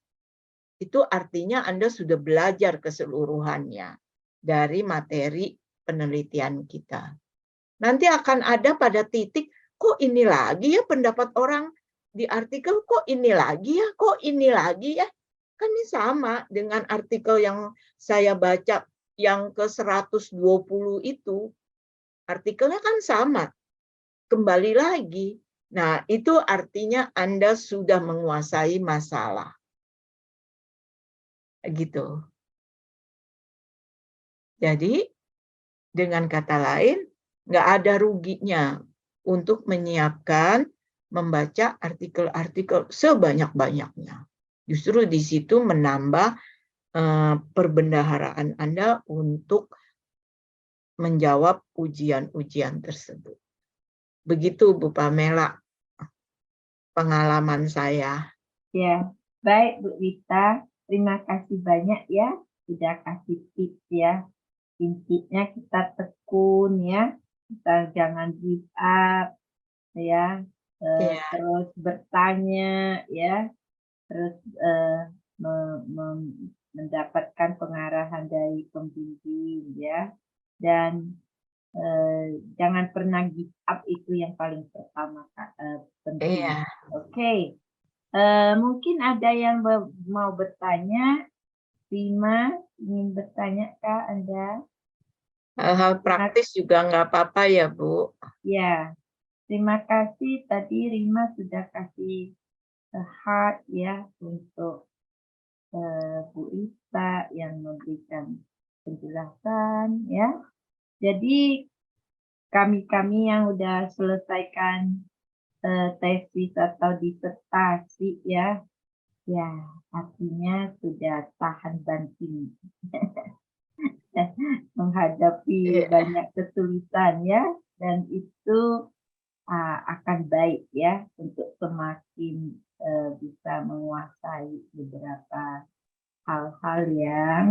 S3: Itu artinya Anda sudah belajar keseluruhannya dari materi penelitian kita. Nanti akan ada pada titik, kok ini lagi ya pendapat orang di artikel, kok ini lagi ya. Kan ini sama dengan artikel yang saya baca yang ke 120 itu. Artikelnya kan sama. kembali lagi. Nah, itu artinya Anda sudah menguasai masalah. Gitu. Jadi, dengan kata lain, nggak ada ruginya untuk menyiapkan, membaca artikel-artikel sebanyak-banyaknya. Justru di situ menambah perbendaharaan Anda untuk menjawab ujian-ujian tersebut. Begitu Bu Pamela, pengalaman saya.
S2: Ya, baik Bu Rita. Terima kasih banyak ya sudah kasih tips ya. Intinya kita tekun ya, kita jangan give up ya,
S3: Iya.
S2: terus bertanya ya, terus mendapatkan pengarahan dari pembimbing ya, dan jangan pernah give up, itu yang paling pertama penting.
S3: Iya.
S2: Oke. Mungkin ada yang mau bertanya. Rima, ingin bertanya kah Anda?
S3: Hal-hal praktis juga nggak apa-apa ya, Bu.
S2: Ya, terima kasih. Tadi Rima sudah kasih heart ya untuk Bu Rita yang memberikan penjelasan ya. Jadi kami yang udah selesaikan tesis atau disertasi ya, artinya sudah tahan banting menghadapi banyak kesulitan ya, dan itu akan baik ya untuk semakin bisa menguasai beberapa hal-hal yang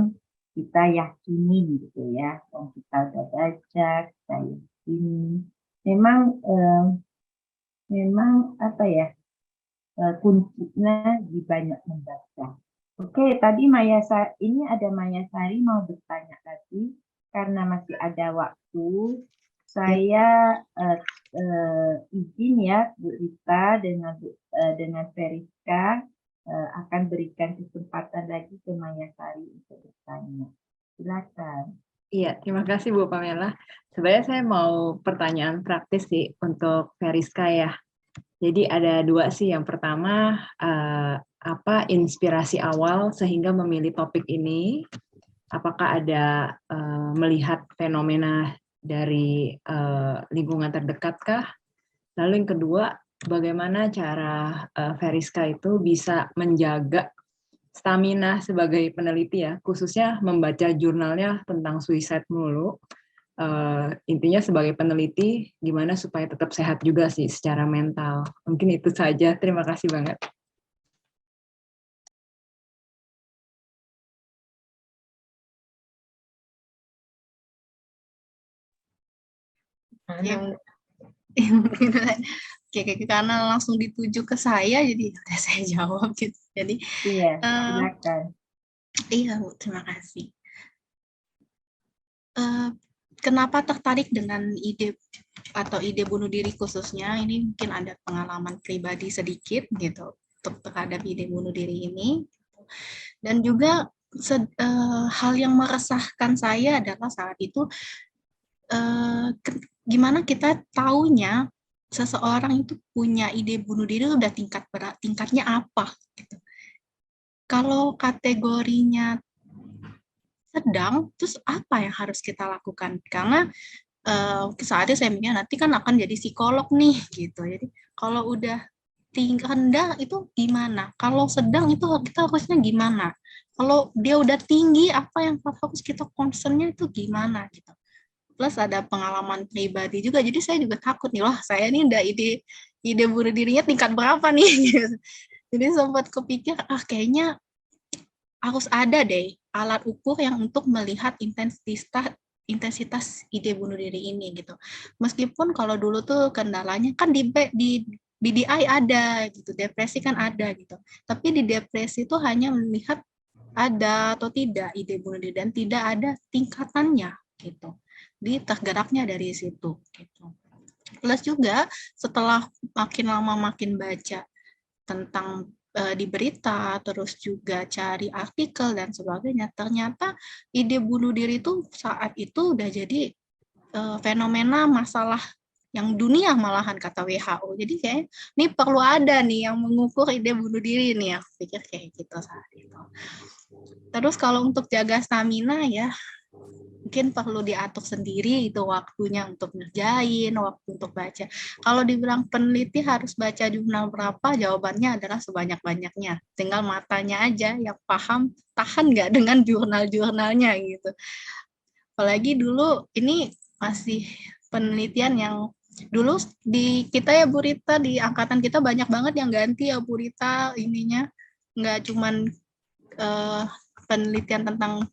S2: kita yakini gitu ya, yang kita udah baca, kita yakini. Memang apa ya, kuncinya di banyak membaca. Oke, tadi ini ada Maya Sari mau bertanya lagi, karena masih ada waktu. Saya izin ya Bu Rita dengan Veriska akan berikan kesempatan lagi ke Maya Sari untuk bertanya. Silakan.
S4: Iya, terima kasih Bu Pamela. Sebenarnya saya mau pertanyaan praktis sih untuk Veriska ya. Jadi ada dua sih. Yang pertama, apa inspirasi awal sehingga memilih topik ini? Apakah ada melihat fenomena dari lingkungan terdekatkah? Lalu yang kedua, bagaimana cara Veriska itu bisa menjaga stamina sebagai peneliti ya, khususnya membaca jurnalnya tentang suicide mulu. Intinya sebagai peneliti, gimana supaya tetap sehat juga sih secara mental. Mungkin itu saja. Terima kasih banget.
S1: Oke, karena langsung dituju ke saya, jadi udah saya jawab gitu. Jadi,
S2: iya, silakan.
S1: Iya, Bu, terima kasih. Kenapa tertarik dengan ide atau ide bunuh diri khususnya? Ini mungkin ada pengalaman pribadi sedikit gitu untuk terhadap ide bunuh diri ini. Dan juga hal yang meresahkan saya adalah saat itu gimana kita taunya seseorang itu punya ide bunuh diri udah tingkatnya apa gitu. Kalau kategorinya sedang, terus apa yang harus kita lakukan? Karena saatnya saya mikir nanti kan akan jadi psikolog nih gitu. Jadi kalau udah tingkat rendah itu gimana? Kalau sedang itu kita harusnya gimana? Kalau dia udah tinggi, apa yang harus kita concernnya itu gimana gitu? Plus ada pengalaman pribadi juga, jadi saya juga takut nih, wah saya ini udah ide bunuh dirinya tingkat berapa nih? Gitu. Jadi sempat kepikir, kayaknya harus ada deh alat ukur yang untuk melihat intensitas ide bunuh diri ini gitu. Meskipun kalau dulu tuh kendalanya kan di BDI ada gitu, depresi kan ada gitu. Tapi di depresi itu hanya melihat ada atau tidak ide bunuh diri dan tidak ada tingkatannya gitu. Di tergeraknya dari situ gitu. Plus juga setelah makin lama makin baca tentang di berita, terus juga cari artikel dan sebagainya, ternyata ide bunuh diri itu saat itu udah jadi fenomena masalah yang dunia malahan kata WHO. Jadi kayak ini perlu ada nih yang mengukur ide bunuh diri nih, aku pikir kayak gitu saat itu. Terus kalau untuk jaga stamina ya mungkin perlu diatur sendiri itu waktunya untuk ngerjain, waktu untuk baca. Kalau dibilang peneliti harus baca jurnal berapa, jawabannya adalah sebanyak-banyaknya. Tinggal matanya aja yang paham, tahan nggak dengan jurnal-jurnalnya gitu. Apalagi dulu ini masih penelitian yang dulu di kita ya Bu Rita, di angkatan kita banyak banget yang ganti ya Bu Rita ininya. Nggak cuman penelitian tentang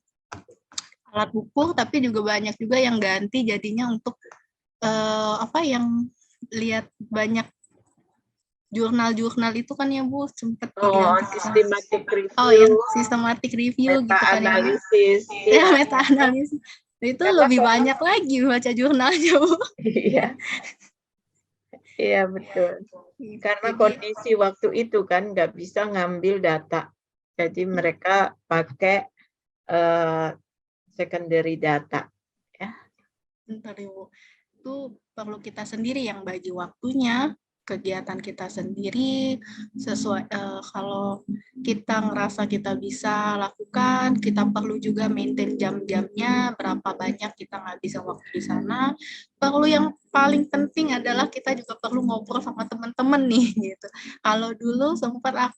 S1: alat ukur, tapi juga banyak juga yang ganti jadinya untuk yang lihat banyak jurnal-jurnal itu kan ya Bu, sempat
S3: systematic review.
S1: Oh ya, systematic review gitu kan ya.
S3: Meta-analisis.
S1: Ya, meta-analisis. Itu
S3: Karena
S1: lebih banyak lagi baca jurnalnya Bu.
S3: Iya. Iya betul. Karena kondisi waktu itu kan nggak bisa ngambil data. Jadi mereka pakai secondary data. Ya.
S1: Bentar Ibu. Itu perlu kita sendiri yang bagi waktunya, kegiatan kita sendiri sesuai kalau kita ngerasa kita bisa lakukan, kita perlu juga maintain jam-jamnya, berapa banyak kita ngabisin waktu di sana. Perlu yang paling penting adalah kita juga perlu ngobrol sama teman-teman nih gitu. Kalau dulu sempat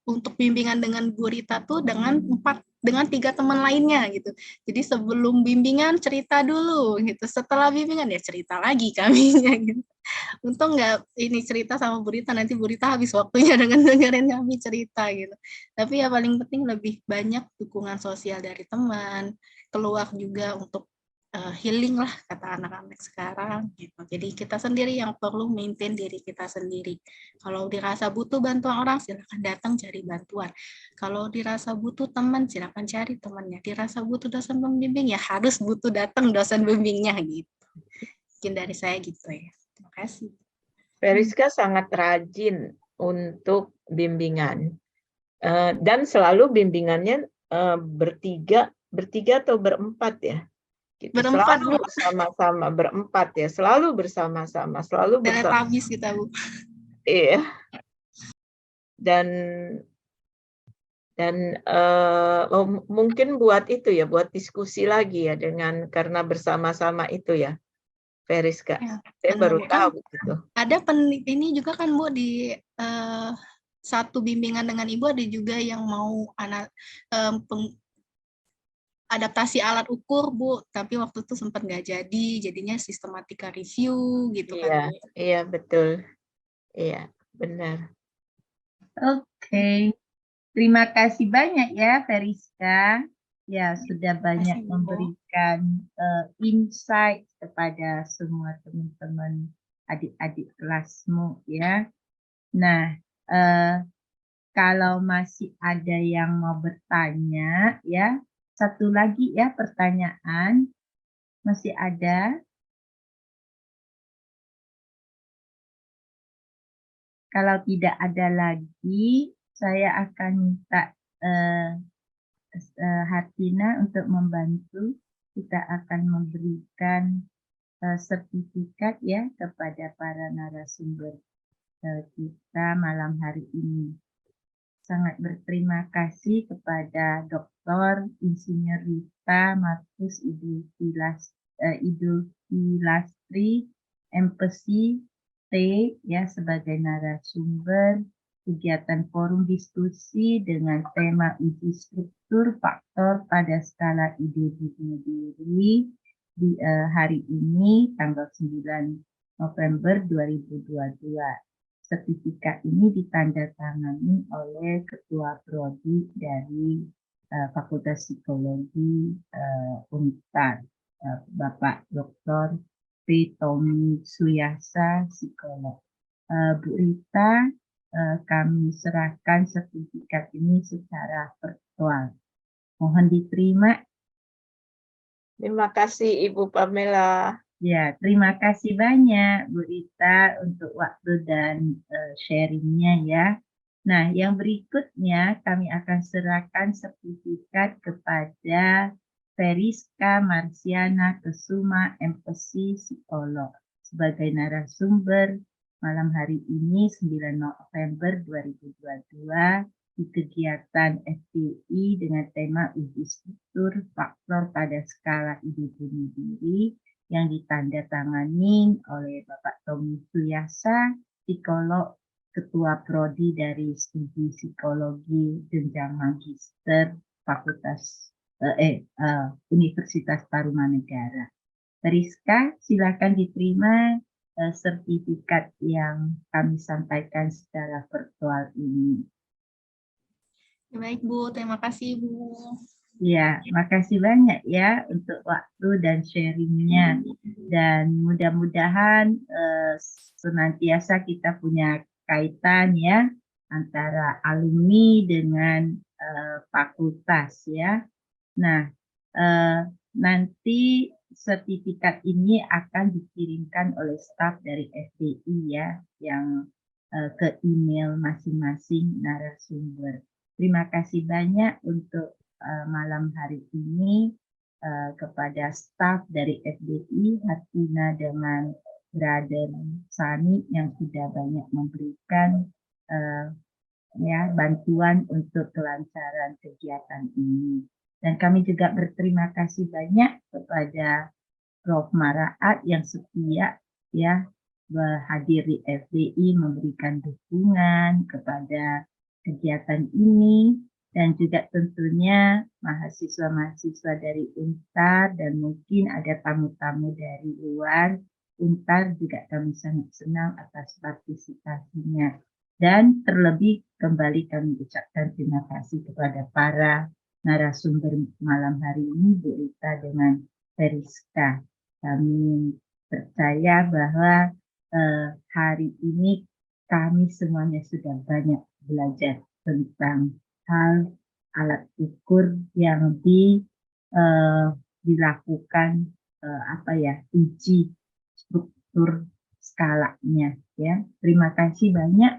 S1: untuk bimbingan dengan Bu Rita tuh dengan 3 teman lainnya gitu. Jadi sebelum bimbingan cerita dulu gitu. Setelah bimbingan ya cerita lagi kaminya gitu. Untung nggak ini cerita sama Bu Rita, nanti Bu Rita habis waktunya dengan dengerin kami cerita gitu. Tapi ya paling penting lebih banyak dukungan sosial dari teman, keluar juga untuk healing lah kata anak-anak sekarang gitu. Jadi kita sendiri yang perlu maintain diri kita sendiri. Kalau dirasa butuh bantuan orang silakan datang cari bantuan. Kalau dirasa butuh teman silakan cari temannya. Dirasa butuh dosen pembimbing ya harus butuh datang dosen pembimbingnya gitu. Mungkin dari saya gitu ya. Terima kasih.
S3: Veriska sangat rajin untuk bimbingan. Dan selalu bimbingannya bertiga atau berempat ya. Gitu.
S1: Berempat,
S3: selalu
S1: Bu.
S3: bersama-sama, berempat ya, selalu bersama-sama, selalu bersama.
S1: Habis kita, Bu.
S3: Iya. Dan mungkin buat itu ya, buat diskusi lagi ya karena bersama-sama itu ya, Veriska. Ya, saya baru tahu gitu.
S1: Ada peneliti ini juga kan Bu di satu bimbingan dengan Ibu ada juga yang mau adaptasi alat ukur Bu, tapi waktu itu sempat nggak jadi, jadinya sistematika review gitu kan.
S3: Iya betul, iya benar.
S2: Oke, terima kasih banyak ya Veriska, ya sudah banyak memberikan insight kepada semua teman-teman adik-adik kelasmu ya. Nah, kalau masih ada yang mau bertanya ya. Satu lagi ya pertanyaan, masih ada? Kalau tidak ada lagi, saya akan minta Hartina untuk membantu. Kita akan memberikan sertifikat ya kepada para narasumber kita malam hari ini. Sangat berterima kasih kepada Dr. Insinyur Rita Markus Idul Filastri, MPC T ya sebagai narasumber kegiatan forum diskusi dengan tema uji struktur faktor pada skala ide bunuh diri di hari ini tanggal 9 November 2022. Sertifikat ini ditandatangani oleh Ketua Prodi dari Fakultas Psikologi Unpad, Bapak Dr. P. Tommy Suyasa, psikolog. Bu Rita, kami serahkan sertifikat ini secara virtual. Mohon diterima.
S3: Terima kasih Ibu Pamela.
S2: Ya, terima kasih banyak Bu Rita untuk waktu dan sharingnya ya. Nah, yang berikutnya kami akan serahkan sertifikat kepada Veriska Marsiana Kesuma, MPC Psikolog. sebagai narasumber malam hari ini 9 November 2022 di kegiatan FDI dengan tema uji struktur faktor pada skala ide bunuh diri yang ditandatangani oleh Bapak Tommy Suyasa, psikolog, Ketua Prodi dari Studi Psikologi Jenjang Magister Universitas Tarumanegara. Rizka, silakan diterima sertifikat yang kami sampaikan secara virtual ini.
S1: Baik, Bu. Terima kasih, Bu.
S2: Ya, makasih banyak ya untuk waktu dan sharingnya. Dan mudah-mudahan senantiasa kita punya kaitan ya antara alumni dengan fakultas ya. Nah, nanti sertifikat ini akan dikirimkan oleh staf dari FDI ya, yang ke email masing-masing narasumber. Terima kasih banyak untuk malam hari ini kepada staf dari FDI, Hartina dengan Brother Sani yang sudah banyak memberikan ya bantuan untuk kelancaran kegiatan ini. Dan kami juga berterima kasih banyak kepada Prof. Maraat yang setia ya hadir di FDI memberikan dukungan kepada kegiatan ini, dan juga tentunya mahasiswa-mahasiswa dari UNTAR dan mungkin ada tamu-tamu dari luar UNTAR juga kami sangat senang atas partisipasinya. Dan terlebih kembali kami ucapkan terima kasih kepada para narasumber malam hari ini, Bu Rita dengan Feriska. Kami percaya bahwa hari ini kami semuanya sudah banyak belajar tentang hal alat ukur yang dilakukan uji struktur skalanya ya. Terima kasih banyak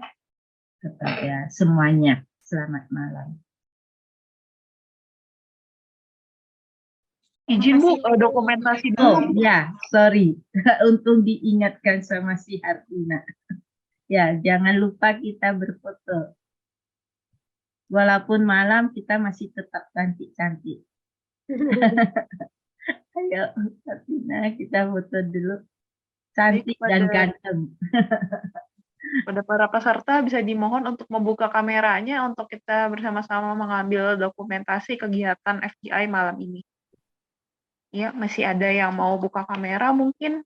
S2: kepada semuanya. Selamat malam.
S5: Izin Bu, dokumentasi dulu.
S2: Oh ya, sorry. Untung diingatkan sama si Hartina. Ya, jangan lupa kita berfoto. Walaupun malam kita masih tetap cantik-cantik. Ayo, Hartina, kita foto dulu. Cantik dan ganteng.
S5: Pada para peserta bisa dimohon untuk membuka kameranya untuk kita bersama-sama mengambil dokumentasi kegiatan FGI malam ini. Ya, masih ada yang mau buka kamera mungkin?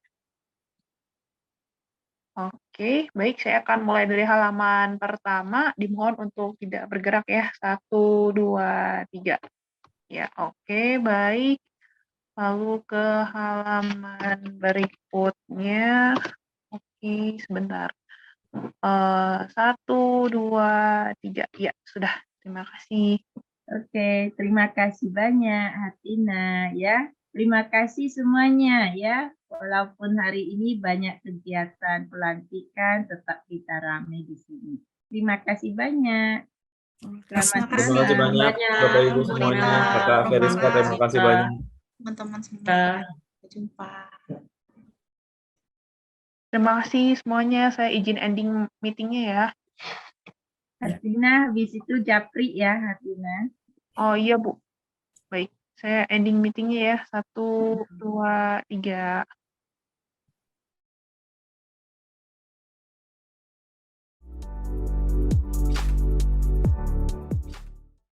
S5: Oke, baik, saya akan mulai dari halaman pertama. Dimohon untuk tidak bergerak ya. 1, 2, 3. Ya, oke, baik. Lalu ke halaman berikutnya. Oke, sebentar. 1, 2, 3. Ya, sudah. Terima kasih.
S2: Oke, terima kasih banyak Hartina ya. Terima kasih semuanya ya. Walaupun hari ini banyak kegiatan pelantikan, tetap kita ramai di sini. Terima kasih banyak. Selamat
S1: Terima
S6: kasih banyak Bapak Ibu
S1: Bu
S6: semuanya.
S1: Rita,
S6: Kakak Feriska, terima kasih banyak.
S1: teman-teman semua. Sampai jumpa.
S5: Terima kasih semuanya. Saya izin ending meetingnya ya.
S2: Hartina, habis itu Japri ya Hartina.
S5: Oh iya Bu. Baik, saya ending meetingnya ya. 1, 2, 3.